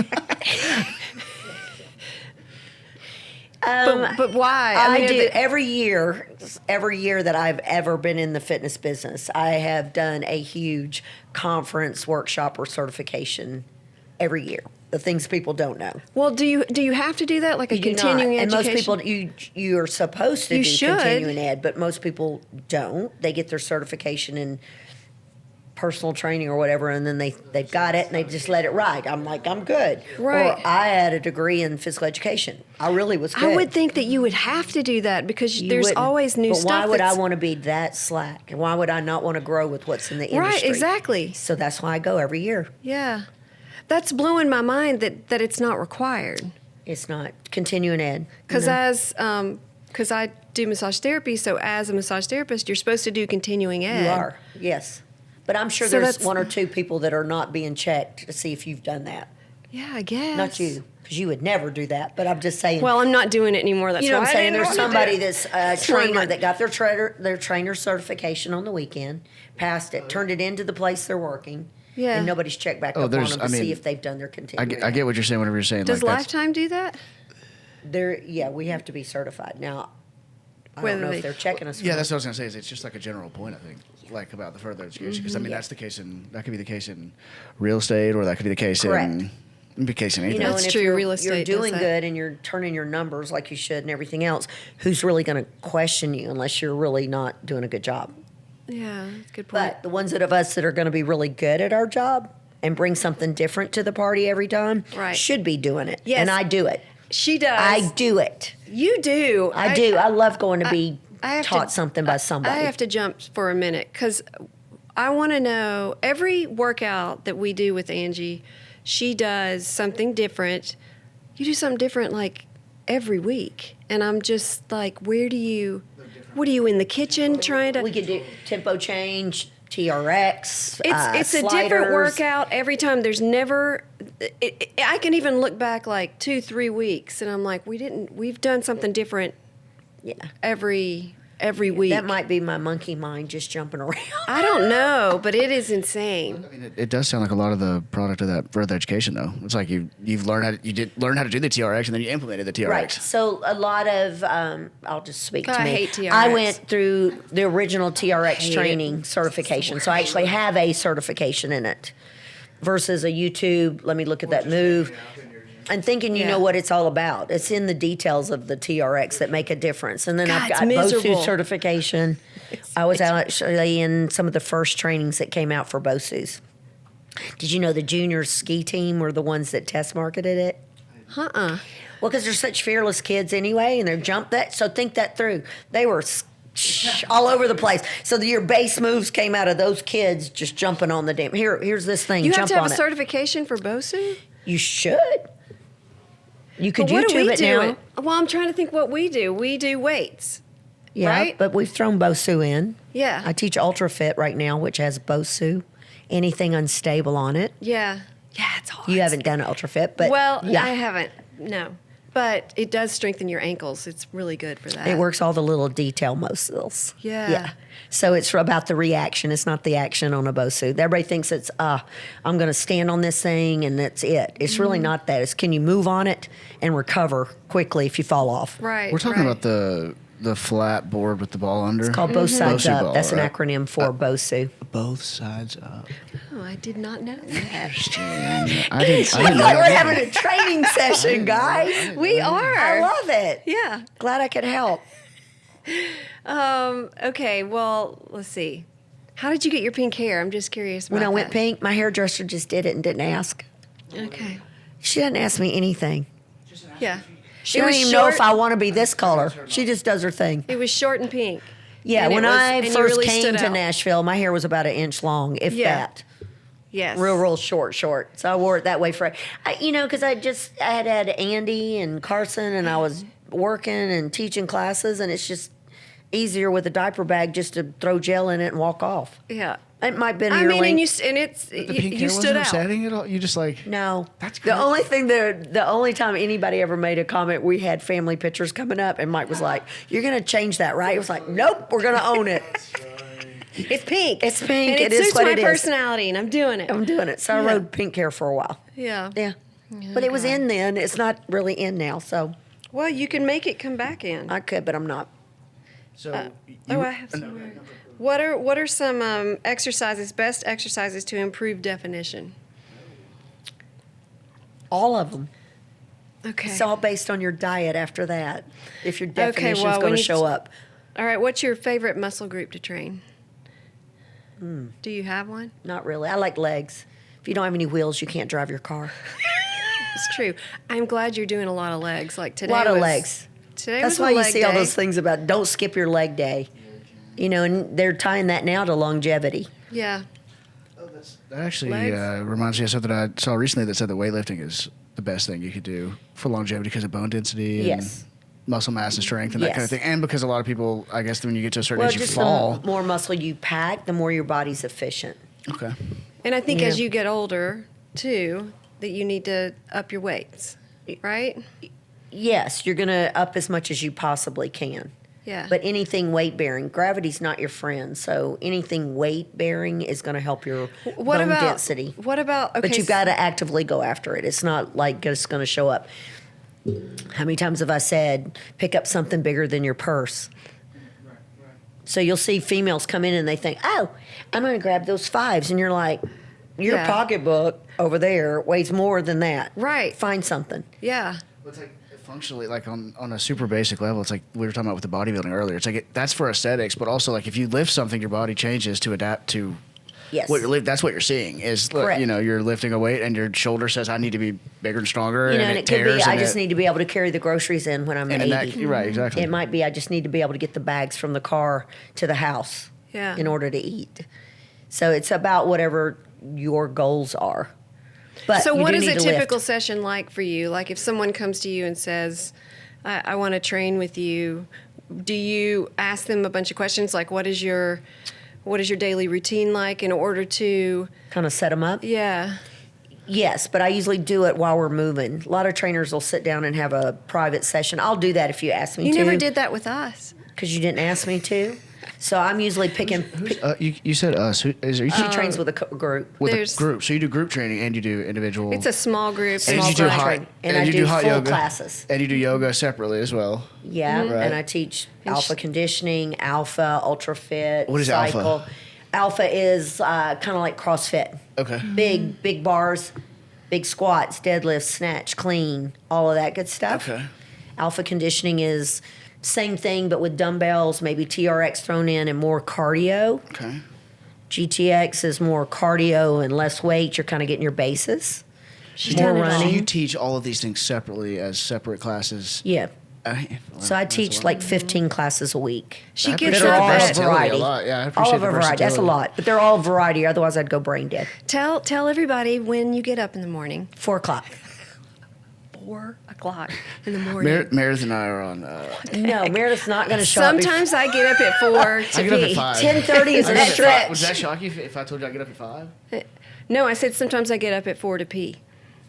But why? I mean, do every year that I've ever been in the fitness business, I have done a huge conference, workshop, or certification every year. The things people don't know. Well, do you have to do that like a You do not. continuing And education? most people, you are supposed to You do should. continuing ed, but most people don't. They get their certification in personal training or whatever, and then they've got it and they just let it ride. I'm like, I'm good. Right. Or I had a degree in physical education. I really was good. I would think that you would have to do that because You there's wouldn't. always new but stuff. why would I that's- want to be that slack? And why would I not want to grow with what's in the industry? Right, exactly. So that's why I go every year. Yeah, that's blowing my mind that it's not required. It's not continuing ed. Because No. because I do massage therapy, so as a massage therapist, you're supposed to do continuing ed. You are, yes. But I'm sure So there's that's- 1 or 2 people that are not being checked to see if you've done that. Yeah, I guess. Not you, because you would never do that. But I'm just saying. Well, I'm not doing it anymore. That's you know why what I'm I saying? didn't There's wanna do somebody it. that's a That's why trainer I'm that got their trainer certification on the weekend, passed it, turned it into the place they're working, Yeah. and nobody's checked back Oh, up on there's- them to I mean, see if they've done their I continuing. get, I get what you're saying whenever you're saying Does like that's- Lifetime do that? Yeah, we have to be certified. Now, I Whether don't know they- if they're checking us. or Yeah, not. that's what I was gonna say. Is it's just like a general point, I think, like about the further education. Because I mean, that's the case in that could be the case in real estate, or that could be the case Correct. in it could be the case in anything. That's and if true, You're, real you're estate does doing that. good and you're turning your numbers like you should and everything else. Who's really going to question you unless you're really not doing a good job? Yeah, that's a good point. But the ones of us that are going to be really good at our job and bring something different to the party every time Right. should be doing it. Yes. And I do it. She does. I do it. You do. I do. I love going to be I have taught to- something by somebody. I have to jump for a minute because I want to know every workout that we do with Angie, she does something different. You do something different like every week. And I'm just like, what are you in the kitchen trying to? We could do tempo change, TRX. It's a different sliders. workout every time. There's never. I can even look back like 2-3 weeks, and I'm like, we've done something different. Yeah. Every week. That might be my monkey mind just jumping around. I don't know, but it is insane. I mean, it does sound like a lot of the product of that further education, though. It's like you've learned you did learn how to do the TRX, and then you implemented the TRX. Right. So a lot of, I'll just speak to I me. hate TRX. I went through the original TRX training certification, so I actually have a certification in it versus a YouTube, let me look at that move. And thinking you know what it's all about. It's in the details of the TRX that make a difference. And then God, I've it's got miserable. BOSU certification. I was actually in some of the first trainings that came out for BOSUs. Did you know the junior ski team were the ones that test marketed it? Uh-uh. Well, because they're such fearless kids anyway, and they're jumped that. So think that through. They were all over the place. So your base moves came out of those kids just jumping on the damn. Here's this thing. You jump have to have on a it. certification for BOSU? You should. You could But what do YouTube we it do? now. Well, I'm trying to think what we do. We do weights. Yeah, right? but we've thrown BOSU in. Yeah. I teach Ultra Fit right now, which has BOSU. Anything unstable on it. Yeah. Yeah, it's hard. You haven't done Ultra Fit, but Well, yeah. I haven't. No. But it does strengthen your ankles. It's really good for that. It works all the little detail muscles. Yeah. Yeah. So it's about the reaction. It's not the action on a BOSU. Everybody thinks it's, I'm going to stand on this thing and that's it. It's really not that. It's can you move on it and recover quickly if you fall off. Right. We're talking right. about the flat board with the ball under. It's called both sides BOSU up. ball, That's an right? acronym for BOSU. Both sides up. Oh, I did not know that. Interesting. I didn't I know feel like that we're either. having a training session, guys. We are. I love it. Yeah. Glad I could help. Okay, well, let's see. How did you get your pink hair? I'm just curious about When I went that. pink, my hairdresser just did it and didn't ask. Okay. She doesn't ask me anything. Yeah. She It don't was even know short- if I want to be this color. She just does her thing. It was short and pink. Yeah, And it when was- I and you first really came stood to out. Nashville, my hair was about 1 inch long, if Yeah. that. Yes. Real short. So I wore it that way for, because I had Andy and Carson, and I was working and teaching classes, and it's just easier with a diaper bag just to throw gel in it and walk off. Yeah. It might have been I your mean, length. The pink you hair stood wasn't out. upsetting at all. You just like No, That's the great. only thing the only time anybody ever made a comment, we had family pictures coming up, and Mike was like, "You're gonna change that, right?" It was like, "Nope, we're gonna own it. It's pink. It's pink. And it It is suits what my it is. personality, and I'm doing it. I'm doing it." So I Yeah. rode pink hair for a while. Yeah. Yeah, but it was in then. It's not really in now, so Well, you can make it come back in. I could, but I'm not. so. I have some. What are some best exercises to improve definition? All of them. Okay. It's all based on your diet after that. If your definition's well, going we to need show to- up. All right. What's your favorite muscle group to train? Hmm. Do you have one? Not really. I like legs. If you don't have any wheels, you can't drive your car. It's true. I'm glad you're doing a lot of legs. Like today. A lot of was- legs. Today That's was a why you leg see all day. those things about don't skip your leg day. And they're tying that now to longevity. Yeah. That actually Legs? reminds me of something I saw recently that said that weightlifting is the best thing you could do for longevity because of bone density and Yes. muscle mass and strength and that kind of Yes. thing. And because a lot of people, I guess, when you get to a certain Well, age, you just fall. the more muscle you pack, the more your body's efficient. Okay. And I think Yeah. as you get older, too, that you need to up your weights, right? Yes, you're going to up as much as you possibly can. Yeah. But anything weight bearing, gravity's not your friend. So anything weight bearing is going to help your What bone about density. What about? Okay, But you've got to actively go after it. It's not like it's going to show up. How many times have I said, pick up something bigger than your purse? So you'll see females come in and they think, oh, I'm going to grab those 5s. And you're like, your Yeah. pocketbook over there weighs more than that. Right. Find something. Yeah. Well, it's like functionally, like on a super basic level, it's like we were talking about with the bodybuilding earlier. It's like that's for aesthetics, but also like if you lift something, your body changes to adapt to Yes. what you're that's what you're seeing is Correct. you're lifting a weight and your shoulder says I need to be bigger and stronger, And and it could tears be, I and just it- need to be able to carry the groceries in when I'm and in 80. that, right, exactly. It might be, I just need to be able to get the bags from the car to the house Yeah. in order to eat. So it's about whatever your goals are. But So you what do is need a to lift. typical session like for you? Like if someone comes to you and says, I want to train with you, do you ask them a bunch of questions like what is your daily routine like in order to Kind of set them up. yeah. Yes, but I usually do it while we're moving. A lot of trainers will sit down and have a private session. I'll do that if you ask me You to. never did that with us. Because you didn't ask me to. So I'm usually picking. You said us. Who is? Are you She trains with a group. with There's- a group? So you do group training and you do individual. It's a small group. and small you do group hot, training. And I you do hot full yoga classes. and you do yoga separately as well. Yeah, Right. and I teach And alpha conditioning, alpha, ultra fit. What is alpha? cycle. Alpha is kind of like CrossFit. Okay. Big bars, big squats, deadlifts, snatch, clean, all of that good stuff. Okay. Alpha conditioning is same thing, but with dumbbells, maybe TRX thrown in and more cardio. Okay. GTX is more cardio and less weight. You're kind of getting your bases. She's more done it all. So running. you teach all of these things separately as separate classes. Yeah. So I That's a teach lot. like 15 classes a week. She I gets appreciate They're up all the at, versatility variety. a lot. Yeah, I All appreciate of the a variety. That's a versatility. lot, but they're all variety. Otherwise, I'd go brain dead. tell everybody when you get up in the morning. 4 o'clock. 4 o'clock in the morning. Meredith and I are on. No, Meredith's not going to show up. Sometimes I get up at 4 to I get up at pee. 5. 10:30 is I a get up at 5. stretch. Would that shock you if I told you I get up at 5? No, I said sometimes I get up at 4 to pee.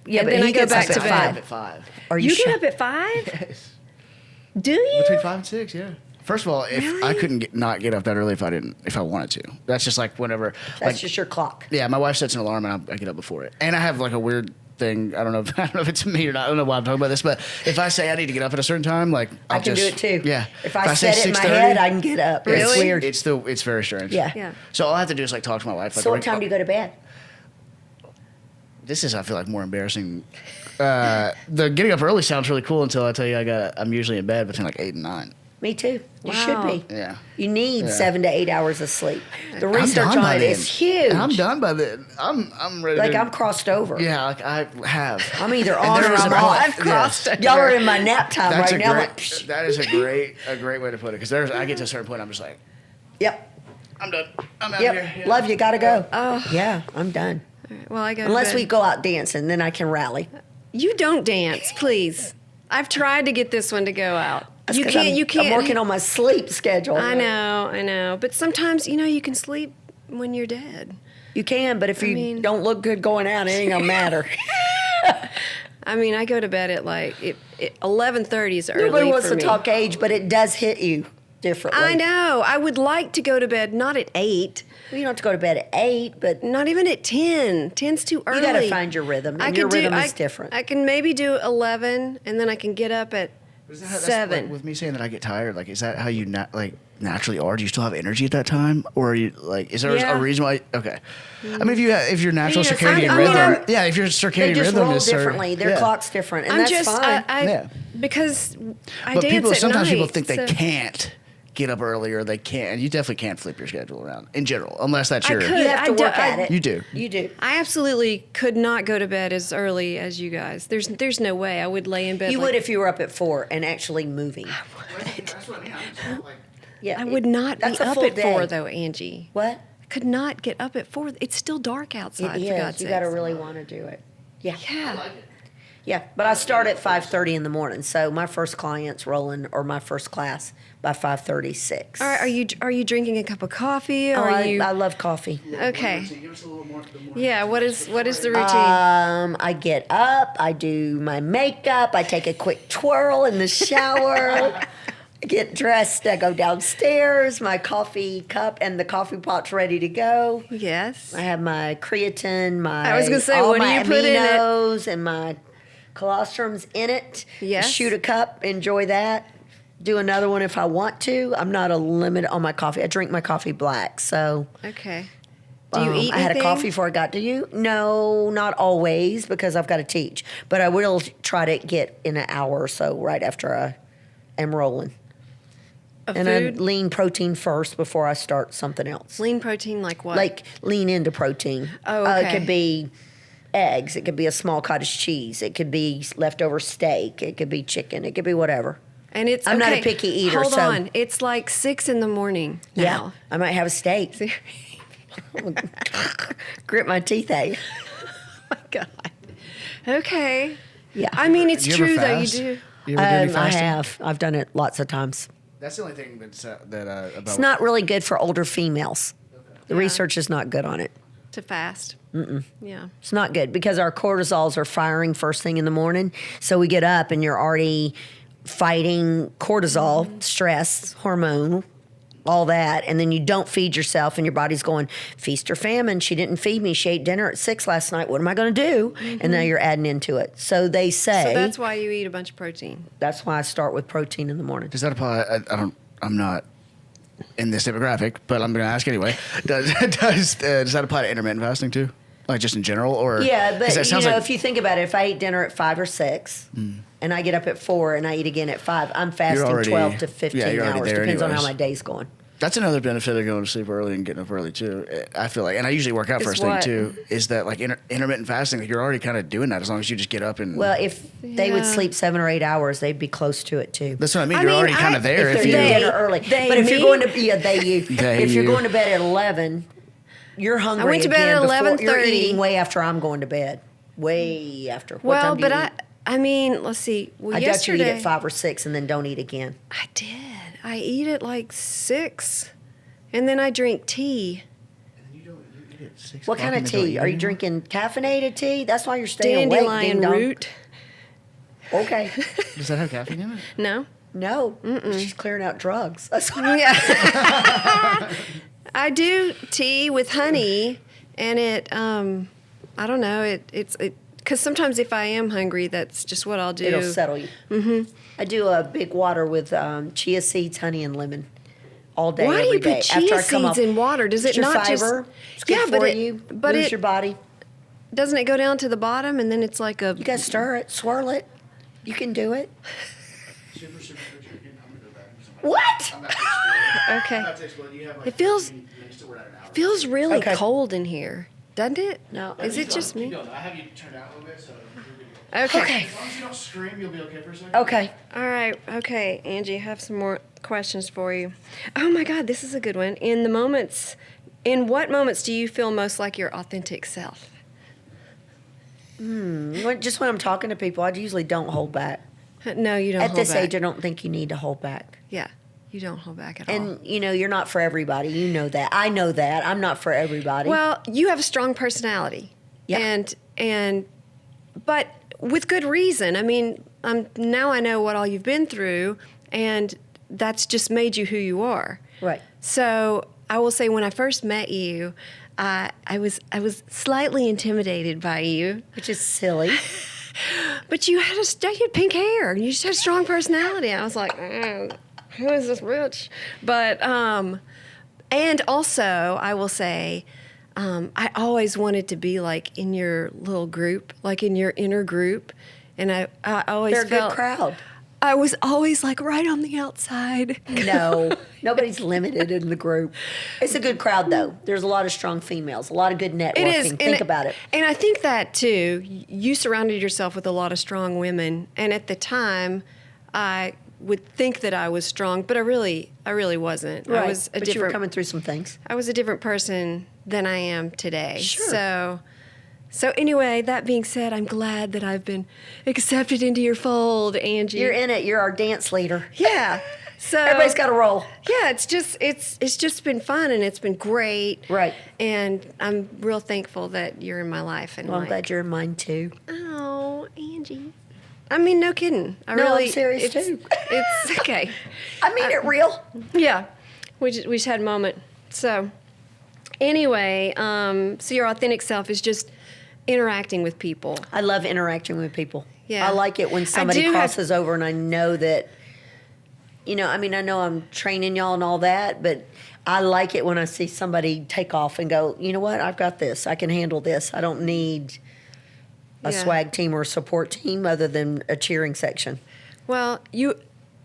Yeah, And but then he I go gets back up to at bed. 5. At 5. Are You sure? get up at 5? Yes. Do you? Between 5 and 6, yeah. First of all, if Really? I couldn't not get up that early if I wanted to. That's just like whenever. That's like, just your clock. yeah, my wife sets an alarm and I get up before it. And I have like a weird thing. I don't know if it's me or not. I don't know why I'm talking about this, but if I say I need to get up at a certain time, like I can do it too. Yeah. If I say set it in my 6:30, head, I can get up. It's Really? weird. It's very strange. Yeah. Yeah. So all I have to do is like talk to my wife. Like, So what time do you go to bed? This is, I feel like, more embarrassing. The getting up early sounds really cool until I tell you I'm usually in bed between like 8 and 9. Me too. You Wow. should be. Yeah. You need Yeah. 7 to 8 hours of sleep. The I'm research done on by it then. is huge. I'm done by then. I'm ready. Like to, I'm crossed over. Yeah, like I have. I'm either And on there or is I'm a off. point- I've crossed yes. it. Y'all are in my nap time That's right a now. great. I'm like, That is a great way to put it. Because I get to a certain point, I'm just like, yep, I'm done. I'm out yep. here. Yeah. Love you. Gotta go. Oh. Yeah, I'm done. Well, I go to Unless bed. we go out dancing, then I can rally. You don't dance, please. I've tried to get this one to go out. That's You 'cause can't. I'm, you can't. I'm working on my sleep schedule. I know. But sometimes, you can sleep when you're dead. You can, but if you mean- don't look good going out, it ain't gonna matter. I mean, I go to bed at like 11:30 is early Nobody wants for to me. talk age, but it does hit you differently. I know. I would like to go to bed not at 8, You don't have to go to bed at 8, but not even at 10. 10's too early. you got to find your rhythm, and your rhythm is different. I can maybe do 11, and then I can get up at Is that how- that's 7. like, with me saying that I get tired, like, is that how you naturally are? Do you still have energy at that time, or are you like? Is there Yeah. a reason why? Okay, I mean, if your natural Yeah, circadian I mean, rhythm, yeah, if your circadian they just rhythm roll is certain- differently. Their yeah. clock's different, and I'm that's just fine. Yeah. because I But dance people at sometimes people night, think they so- can't get up early, or they can't. And you definitely can't flip your schedule around in general, unless that's I your. could. you have to I do- work at I- it. You do. You do. I absolutely could not go to bed as early as you guys. There's no way I would lay in bed. You like- would if you were up at 4 and actually moving. That's what I mean. I'm just like, Yeah, I would not be that's a up full at 4 day. though, Angie. What? I could not get up at 4. It's still dark outside. It for is. God's You sake. got to really want to do it. Yeah. Yeah. Yeah, but I start at 5:30 in the morning, so my first client's rolling, or my first class by 5:36. All right. Are you drinking a cup of coffee? Or Oh, are you? I love coffee. Okay. Give us a little more. Yeah. What is the routine? I get up, I do my makeup, I take a quick twirl in the shower, I get dressed, I go downstairs, my coffee cup and the coffee pot's ready to go. Yes. I have my creatine, my I was gonna say, all what do my you put in it? aminos and my colostrums in it. Yes. Shoot a cup, enjoy that. Do another one if I want to. I'm not a limit on my coffee. I drink my coffee black, so Okay. Do you eat I had a anything? coffee before I got to you. No, not always because I've got to teach. But I will try to get in an hour or so right after I am rolling. Of And I food? lean protein first before I start something else. Lean protein like what? Like lean into protein. Oh, It okay. could be eggs. It could be a small cottage cheese. It could be leftover steak. It could be chicken. It could be whatever. and it's I'm not a okay, picky eater, Hold so- on. It's like 6 in the morning now. Yeah, I might have a steak. Grit my teeth out. Oh my God. Okay. Yeah. I mean, it's Do you ever true though. You fast? do. You ever do any I fasting? have. I've done it lots of times. That's the only thing that's about. It's not really good for older females. The Yeah. research is not good on it. To fast. Yeah. It's not good because our cortisols are firing first thing in the morning. So we get up and you're already fighting cortisol, stress, hormone, all that. And then you don't feed yourself and your body's going, feast or famine. She didn't feed me. She ate dinner at 6 last night. What am I going to do? And now you're adding into it. So they say. So that's why you eat a bunch of protein. That's why I start with protein in the morning. Does that apply? I'm not in this demographic, but I'm going to ask anyway. Does that apply to intermittent fasting too? Like just in general, or Yeah, 'cause but that sounds you know, like- if you think about it, if I eat dinner at 5 or 6, and I get up at 4 and I eat again at 5, I'm fasting already- 12 to 15 yeah, you're already hours. there Depends on how anyways. my day's going. that's another benefit of going to sleep early and getting up early too. I feel like, and I usually work out Is first what? thing too. Is that like intermittent fasting? Like you're already kind of doing that as long as you just get up and. Well, if they would Yeah. sleep 7 or 8 hours, they'd be close to it too. that's what I mean. I You're mean, already kind I- of there If if they're you. eating dinner early. They, But if you're me? going to you, They, if you're you. going to bed at 11, you're hungry went to bed again at before- You're 11:30. eating way after I'm going to bed. Way after. What Well, time do you but eat? I mean, let's see. Well, I doubt you eat yesterday at 5 or 6 and then don't eat again. I did. I eat at like 6, and then I drink tea. What kind of tea? Are you drinking caffeinated tea? That's why you're staying awake. Dandelion ding dong. root. Okay. Does that have caffeine in it? No. No, she's clearing out drugs. That's what Yeah. I do tea with honey, and it. I don't know. It's because sometimes if I am hungry, that's just what I'll do. it'll settle you. Mm-hmm. I do a big water with chia seeds, honey, and lemon all day. Why do every you day. put After chia I come seeds off- in water? Does it It's your not fiber. just? It's good for you. But Moves it your body. doesn't it go down to the bottom, and then it's like a. You got to stir it, swirl it. You can do it. Super, super, super chicken. I'm gonna go back. What? I'm about to explode. Okay. I'm about to explode. You have like It feels- 15 minutes to we're at an hour. Feels really Okay. cold in here, doesn't it? No. Is it just me? I have you turned out a little bit, so you'll be good. Okay. Okay. As long as you don't scream, you'll be okay for a second. Okay. All right. Okay, Angie, I have some more questions for you. Oh my God, this is a good one. In what moments do you feel most like your authentic self? Just when I'm talking to people, I usually don't hold back. No, you don't At hold this back. age, I don't think you need to hold back. Yeah, you don't hold back at all. And, you know, you're not for everybody. You know that. I know that. I'm not for everybody. Well, you have a strong personality. Yeah. But with good reason. I mean, now I know what all you've been through, and that's just made you who you are. Right. So I will say, when I first met you, I was slightly intimidated by you, Which is silly. but you had pink hair, and you just had a strong personality. I was like, who is this bitch? But and also I will say, I always wanted to be like in your little group, like in your inner group, and I always They're a felt good crowd. I was always like right on the outside. No, nobody's limited in the group. It's a good crowd, though. There's a lot of strong females, a lot of good networking. It is. Think about it. And I think that too. You surrounded yourself with a lot of strong women, and at the time, I would think that I was strong, but I really wasn't. I was a but you were different. coming through some things. I was a different person than I am today. Sure. So anyway, that being said, I'm glad that I've been accepted into your fold, Angie. You're in it. You're our dance leader. Yeah. So Everybody's got a role. Yeah, it's just been fun, and it's been great. Right. And I'm real thankful that you're in my life. And Well, I'm like, glad you're in mine, too. oh, Angie. I mean, no kidding. No, I'm serious, too. It's okay. I mean it real. Yeah, we just had a moment. So anyway, so your authentic self is just interacting with people. I love interacting with people. Yeah. I like it when somebody do have- crosses over and I know that, you know, I mean, I know I'm training y'all and all that, but I like it when I see somebody take off and go, you know what, I've got this. I can handle this. I don't need a Yeah. swag team or a support team other than a cheering section. Well,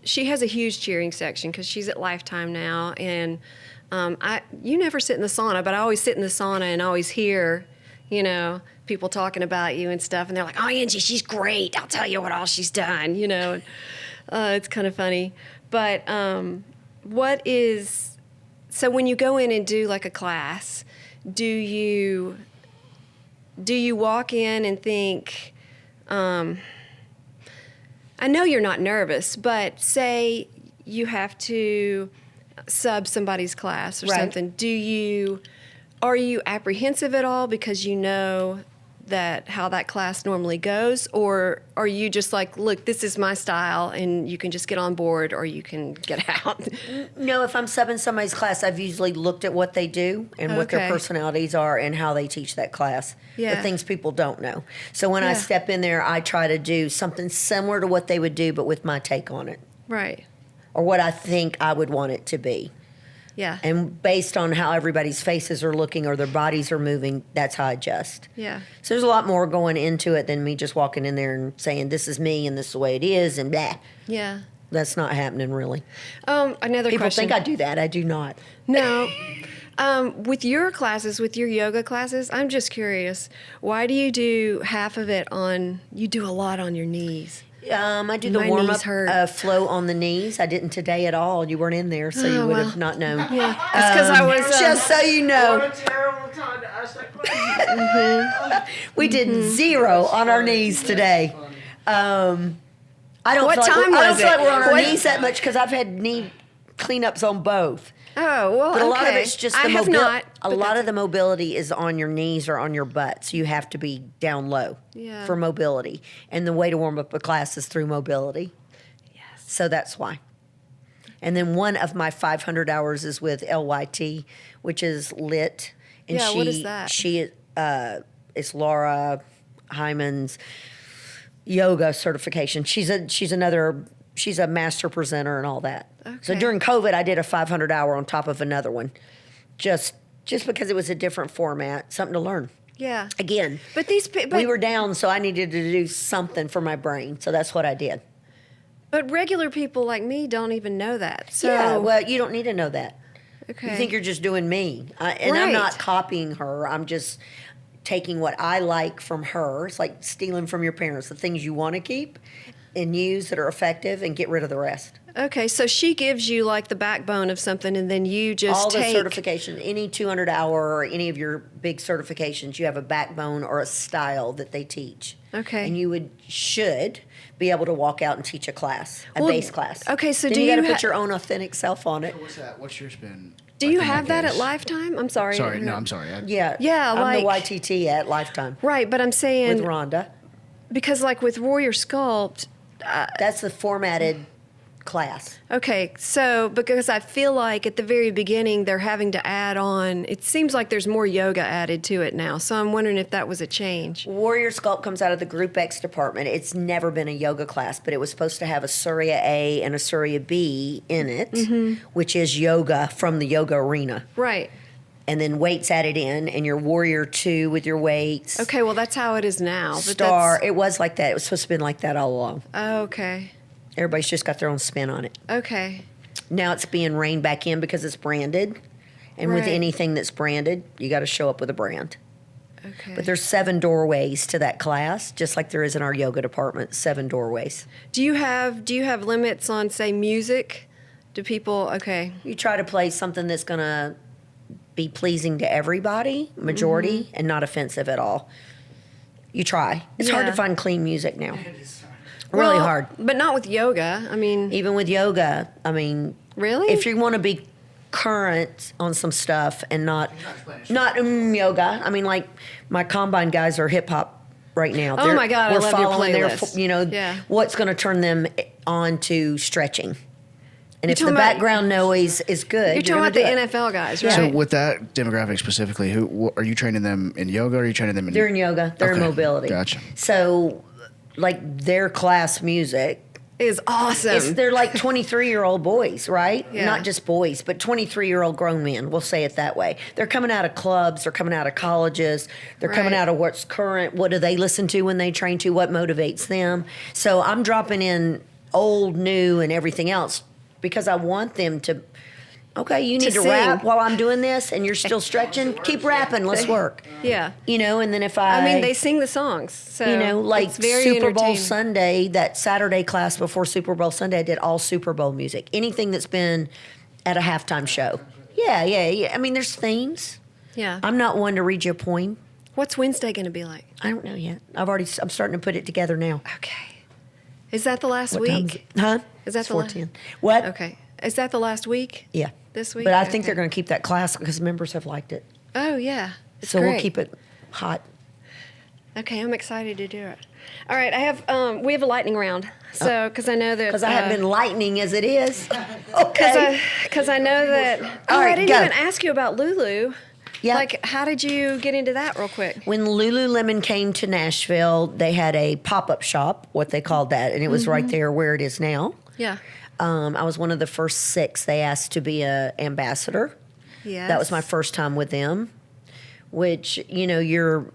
she has a huge cheering section because she's at Lifetime now, and you never sit in the sauna, but I always sit in the sauna and always hear, you know, people talking about you and stuff, and they're like, "Oh, Angie, she's great. I'll tell you what all she's done," you know. And, it's kind of funny, but so when you go in and do like a class, do you walk in and think? I know you're not nervous, but say you have to sub somebody's class or Right. something. Are you apprehensive at all because you know that how that class normally goes, or are you just like, look, this is my style and you can just get on board or you can get out? No, if I'm subbing somebody's class, I've usually looked at what they do and what their Okay. personalities are and how they teach that class. Yeah. The things people don't know. So when I Yeah. step in there, I try to do something similar to what they would do, but with my take on it, Right. or what I think I would want it to be. Yeah. And based on how everybody's faces are looking or their bodies are moving, that's how I adjust. Yeah. So there's a lot more going into it than me just walking in there and saying, this is me and this is the way it is and blah. Yeah. That's not happening really. Another People question. think I do that. I do not. No. With your classes, with your yoga classes, I'm just curious. Why do you do half of it you do a lot on your knees? I do the My warm knees up hurt. flow on the knees. I didn't today at all. You weren't in there, so you Oh, would well. have not known. Yeah. It's because I was. Just so you know, What a terrible time to ask that question. we did 0 on our knees today. I don't What feel like time I don't was feel like it? we're on our What- knees that much because I've had knee cleanups on both. Oh, well, But a lot of okay. it's just I the have mobility. not. A but lot that's- of the mobility is on your knees or on your butt, so you have to be down low Yeah. for mobility. And the way to warm up a class is through mobility. Yes. So that's why. And then one of my 500 hours is with LYT, which is lit. And Yeah, what is that? It's Laura Hyman's yoga certification. She's a master presenter and all that. So Okay. during COVID, I did a 500 hour on top of another one, just because it was a different format, something to learn. Yeah. Again, But these people. we were down, so I needed to do something for my brain. So that's what I did. But regular people like me don't even know that. So. Yeah, well, you don't need to know that. Okay. You think you're just doing me. And I'm Right. not copying her. I'm just taking what I like from her. It's like stealing from your parents, the things you want to keep and use that are effective and get rid of the rest. Okay, so she gives you like the backbone of something, and then you just All the take. certification, any 200 hour or any of your big certifications, you have a backbone or a style that they teach. Okay. And you should be able to walk out and teach a class, a Well, base class. okay, so then do you got to you put ha- your own authentic self on it. What's that? What's your spin? Do you have that at Lifetime? I'm sorry. Sorry, no, I'm sorry. Yeah. Yeah, I'm the like- YTT at Lifetime Right, but I'm saying with Rhonda. because like with Warrior Sculpt. That's the formatted class. Okay, so because I feel like at the very beginning they're having to add on. It seems like there's more yoga added to it now. So I'm wondering if that was a change. Warrior Sculpt comes out of the Group X department. It's never been a yoga class, but it was supposed to have a Surya A and a Surya B in it, which is yoga from the yoga arena. Right. And then weights added in, and your Warrior 2 with your weights. Okay, well that's how it is now. But Star. It was like that. It was supposed to be like that all along. Okay. Everybody's just got their own spin on it. Okay. Now it's being reined back in because it's branded. And with Right. anything that's branded, you got to show up with a brand. Okay. But there's 7 doorways to that class, just like there is in our yoga department, 7 doorways. Do you have limits on say music? Do people okay? You try to play something that's going to be pleasing to everybody, majority, and not offensive at all. You try. It's hard to Yeah. find clean music now. Really Well, hard. But not with yoga. I mean, Even with yoga, I mean, really? if you want to be current on some stuff and not yoga, I mean, like my combine guys are hip hop right now. Oh my God, I we're love your following their, playlist. Yeah. what's going to turn them on to stretching. And if the talking about- background noise is good, You're talking gonna about the do it. NFL guys, right? So with that demographic specifically, are you training them in yoga or are you training them in? They're in yoga. They're in Okay, mobility. gotcha. So, like their class music, is awesome. they're like 23-year-old boys, right? Yeah. Not just boys, but 23-year-old grown men. We'll say it that way. They're coming out of clubs. They're coming out of colleges. They're coming Right. out of what's current. What do they listen to when they train to? What motivates them? So I'm dropping in old, new, and everything else because I want them to. Okay, you need to sing. rap while I'm doing this, and you're still stretching. Keep rapping. Let's work. Yeah. You know, and then if I mean, they sing the songs. So you know, like it's very Super Bowl entertaining. Sunday, that Saturday class before Super Bowl Sunday, I did all Super Bowl music. Anything that's been at a halftime show. Yeah. I mean, there's themes. Yeah. I'm not one to read you a poem. What's Wednesday going to be like? I don't know yet. I'm starting to put it together now. Okay. Is that the last What time is week? it? Huh? Is that It's the la- 4:10. What? Okay. Is that the last week? Yeah. This week? But I think Okay. they're going to keep that class because members have liked it. Oh, yeah. It's So great. we'll keep it hot. Okay, I'm excited to do it. All right, we have a lightning round. So, because I know that. Because I have been lightning as it is. Okay. Because I know that. All right, I didn't go. even ask you about Lulu. Yeah. Like, how did you get into that real quick? When Lululemon came to Nashville, they had a pop-up shop, what they called that, and it was right there where it is now. Yeah. I was one of the first 6 they asked to be a ambassador. Yes. That was my first time with them, which, you're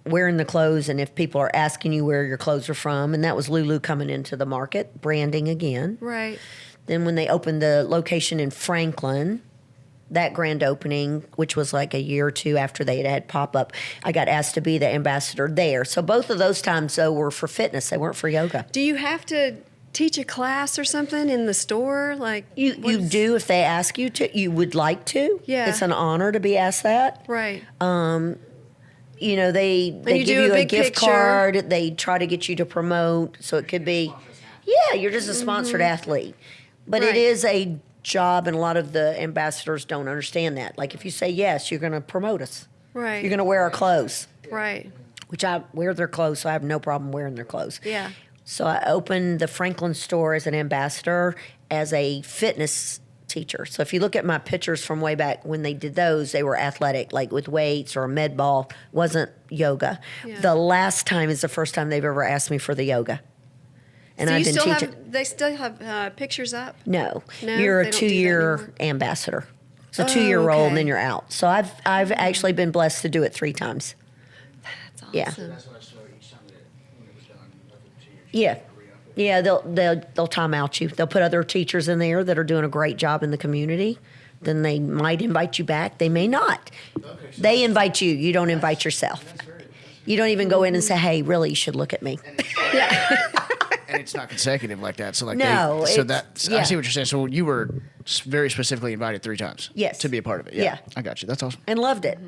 wearing the clothes, and if people are asking you where your clothes are from, and that was Lulu coming into the market, branding again. Right. Then when they opened the location in Franklin, that grand opening, which was like a year or 2 after they had pop-up, I got asked to be the ambassador there. So both of those times, though, were for fitness. They weren't for yoga. Do you have to teach a class or something in the store? Like You do if they ask you to. You would like to. Yeah. It's an honor to be asked that. Right. They you give do you a a big gift picture. card. They try to get you to promote. So it could be, yeah, you're just a sponsored athlete. But Right. it is a job, and a lot of the ambassadors don't understand that. Like if you say yes, you're going to promote us. Right. You're going to wear our clothes, Right. which I wear their clothes, so I have no problem wearing their clothes. Yeah. So I opened the Franklin store as an ambassador, as a fitness teacher. So if you look at my pictures from way back when they did those, they were athletic, like with weights or a med ball, wasn't yoga. Yeah. The last time is the first time they've ever asked me for the yoga. And So I've you been still teaching. they still have pictures up? No, No, you're they a don't do that 2-year anymore? ambassador. It's a Oh, 2-year role, okay. and then you're out. So I've actually been blessed to do it 3 times. That's awesome. Yeah. That's what I saw each time when it was done. After 2 years. Yeah. Yeah, they'll time out you. They'll put other teachers in there that are doing a great job in the community. Then they might invite you back. They may not. They invite you. You don't invite yourself. You don't even go in and say, "Hey, really, you should look at me." And it's not consecutive like that. So like No, so it's- that yeah. I see what you're saying. So you were very specifically invited 3 times. Yes. To be a part of it. Yeah. I got you. That's awesome. And loved it.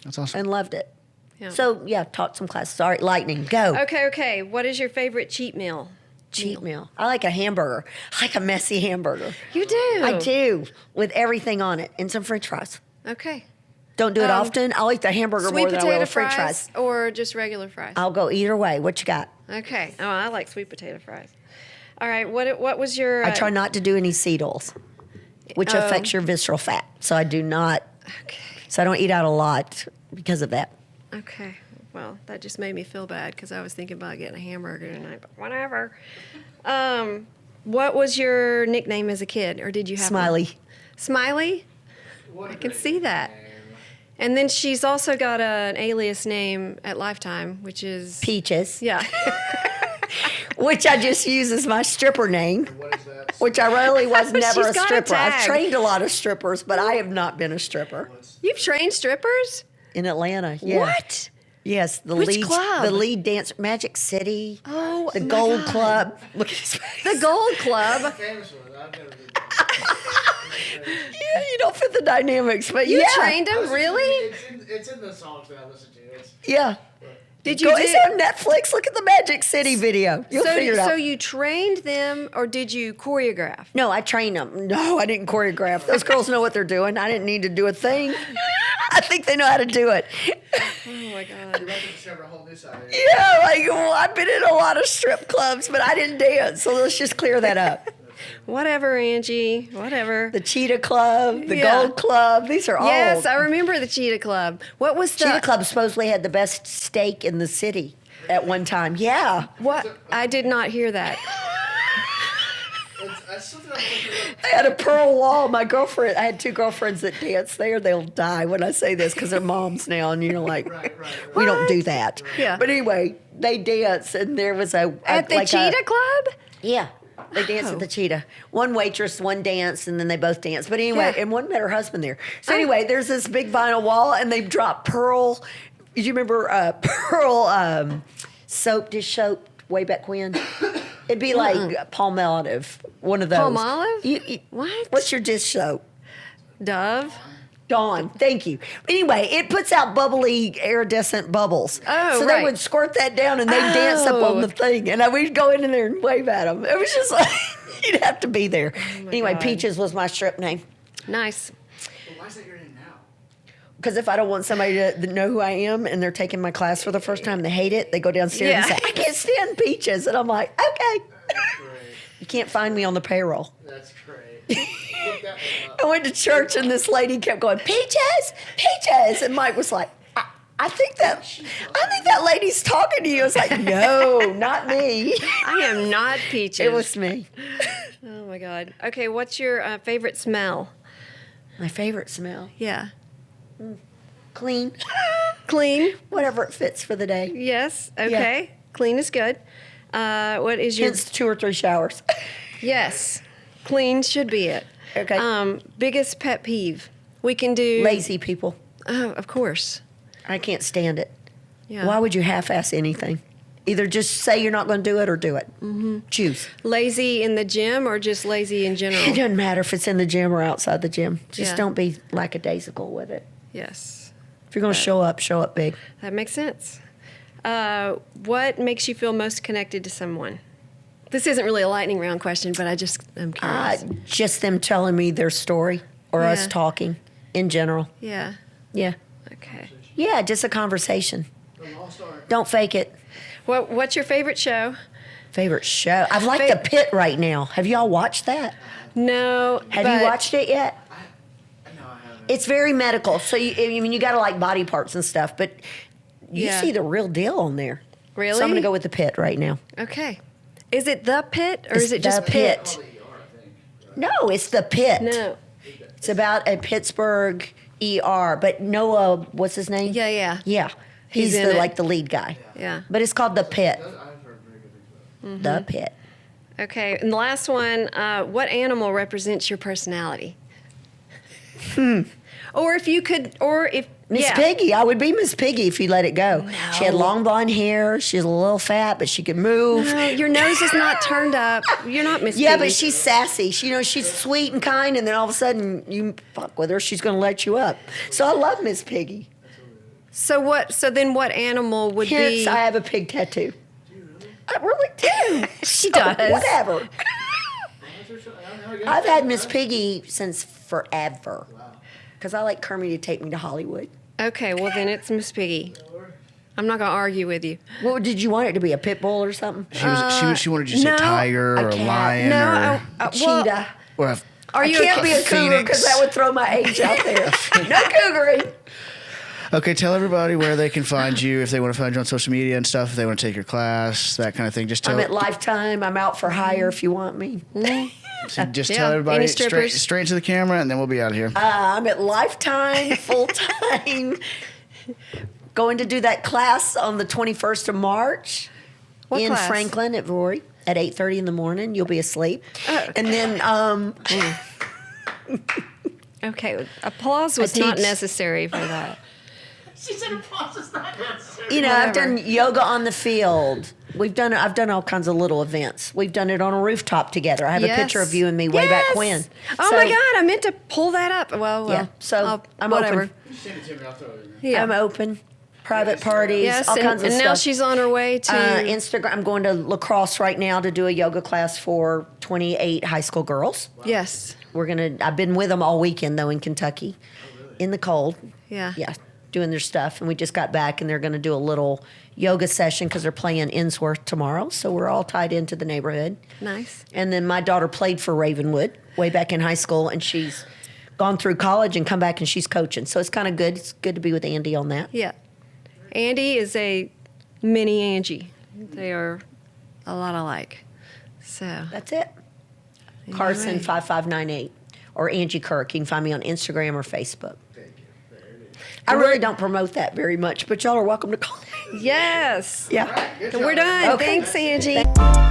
That's awesome. And loved it. Yeah. So yeah, taught some classes. All right, lightning, go. Okay. What is your favorite cheat meal? Cheat meal. I like a hamburger. I like a messy hamburger. You do? I do, with everything on it and some French fries. Okay. Don't do it often. I'll eat the hamburger Sweet more than I will potato French fries, fries. or just regular fries? I'll go either way. What you got? Okay. Oh, I like sweet potato fries. All right. What was your? I try not to do any seed oils, which Oh. affects your visceral fat. So I do not. Okay. So I don't eat out a lot because of that. Okay. Well, that just made me feel bad because I was thinking about getting a hamburger tonight, but whatever. What was your nickname as a kid, or did you have one? Smiley. Smiley? I can see that. And then she's also got an alias name at Lifetime, which is Peaches, Yeah. which I just use as my stripper name, What is that? which I really was never She's a got a stripper. I've tag. trained a lot of strippers, but I have not been a stripper. You've trained strippers? In Atlanta, yeah. What? Yes, the Which lead, club? the lead dancer, Magic City. Oh, the my Gold God. Club. Look at his face. The Gold Club. Famous one. I've never been there. Yeah, you don't fit the dynamics, but You yeah, trained him, really? It's in the songs that I listen to. It's, yeah. Did you Go, do? it's on Netflix. Look at the Magic City video. You'll figure it out. So you trained them, or did you choreograph? No, I trained them. No, I didn't choreograph. Those girls know what they're doing. I didn't need to do a thing. I think they know how to do it. Oh my God. you might discover a whole new side. Yeah, like, well, I've been in a lot of strip clubs, but I didn't dance. So let's just clear that up. Whatever, Angie. Whatever. The Cheetah Club, the Yeah. Gold Club, these are all. Yes, I remember the Cheetah Club. What was the Cheetah Club supposedly had the best steak in the city at one time. Yeah. What? I did not hear that. That's something I'm looking I had a pearl wall. My girlfriend, I had 2 girlfriends that danced there. They'll die when I say this because they're moms now, and you're like, Right. we don't do that. Yeah. But anyway, they danced, and there was At the Cheetah Club? Yeah. They danced at the Cheetah. One waitress, one danced, and then they both danced. But anyway, Yeah. and one met her husband there. So anyway, there's this big vinyl wall, and they dropped Pearl. Do you remember Pearl soap, dish soap, way back when? It'd be like Palmolive, one of those. Palmolive? You, What? What's your dish soap? Dove? Dawn, thank you. Anyway, it puts out bubbly, iridescent bubbles. Oh, so right. they would squirt that down and they'd dance up on the thing. And we'd go in there and wave at them. It was just like, you'd have to be there. Anyway, God. Peaches was my strip name. Nice. Well, why is that your name now? Because if I don't want somebody to know who I am and they're taking my class for the first time, they hate it, they go downstairs and Yeah. say, I can't stand Peaches. And I'm like, okay. That's great. You can't find me on the payroll. That's great. Look that one up. I went to church and this lady kept going, Peaches, Peaches. And Mike was like, I think that lady's talking to you. I was like, no, not me. I am not Peaches. It was me. Oh my God. Okay, what's your favorite smell? My favorite smell. Yeah. Clean. Clean. Whatever it fits for the day. Yes. Okay. Clean is good. What is your Hence 2 or 3 showers. Yes. Clean should be it. Okay. Biggest pet peeve. We can do Lazy people. Oh, of course. I can't stand it. Yeah. Why would you half-ass anything? Either just say you're not going to do it or do it. Mm-hmm. Choose. Lazy in the gym or just lazy in It general? doesn't matter if it's in the gym or outside the gym. Just Yeah. don't be lackadaisical with it. Yes. If you're going to show up big. That makes sense. What makes you feel most connected to someone? This isn't really a lightning round question, but I'm curious. Just them telling me their story or us Yeah. talking in general. Yeah. Yeah. Okay. Yeah, just a conversation. The lost art. Don't fake it. What's your favorite show? Favorite show? I like The Pit right now. Have y'all watched that? No. Have you watched it yet? No, I haven't. It's very medical. So, you got to like body parts and stuff, but you Yeah. see the real deal on there. Really? So I'm going to go with The Pit right now. Okay. Is it The Pit or It's is it just The Pit. No, it's The Pit. No. It's about a Pittsburgh ER, but Noah, what's his name? Yeah, yeah. Yeah. He's in it. like the lead guy. Yeah. But it's called The Pit. I've heard very good things about The Pit. Okay. And the last one, what animal represents your personality? Or if you could, or if Miss yeah. Piggy. I would be Miss Piggy if you let it go. She had long blonde hair. She's a little fat, but she could move. No, your nose is not turned up. You're not Miss Yeah, Piggy. but she's sassy. She's sweet and kind, and then all of a sudden you fuck with her, she's going to let you up. So I love Miss Piggy. So what? So then, what animal would Hence, be? I have a pig tattoo. I really do. She So, does. Whatever. it. I've had Miss Piggy since forever. Because I like Kermit to take me to Hollywood. Okay, well then it's Miss Piggy. I'm not gonna argue with you. What did you want it to be? A pit bull or something? She wanted you to say no, tiger a or a cat. lion No, or well, Cheetah. or a, are I you? can't be a cougar Phoenix. because that would throw my age out there. No cougering. Okay, tell everybody where they can find you if they want to find you on social media and stuff. If they want to take your class, that kind of thing. Just tell. I'm at Lifetime. I'm out for hire if you want me. Just Yeah, tell any everybody strippers? straight to the camera, and then we'll be out of here. I'm at Lifetime full time. Going to do that class on the 21st of March What in class? Franklin at Rory at 8:30 in the morning. You'll be asleep. And then Okay, applause was I not teach- necessary for that. She said applause is not necessary. I've Whatever. done yoga on the field. I've done all kinds of little events. We've done it on a rooftop together. I have a picture of you and me way back Yes! when. Oh So- my God, I meant to pull that up. Well, Yeah, so I'm whatever. open. Send it to me. I'll throw it in there. Yeah. I'm open. Private parties, Yes, all kinds of and stuff. now she's on her way to. Instagram. I'm going to lacrosse right now to do a yoga class for 28 high school girls. Yes. I've been with them all weekend though in Kentucky, in the cold. Yeah. Yeah, doing their stuff, and we just got back, and they're going to do a little yoga session because they're playing Innsworth tomorrow. So we're all tied into the neighborhood. Nice. And then my daughter played for Ravenwood way back in high school, and she's gone through college and come back, and she's coaching. So it's kind of good. It's good to be with Andy on that. Yeah. Andy is a mini Angie. They are a lot alike. So. That's it. Carson 5598 or Angie Kirk. You can find me on Instagram or Facebook. I really don't promote that very much, but y'all are welcome to call me. Yes. Yeah. We're done. Okay. Thanks, Angie.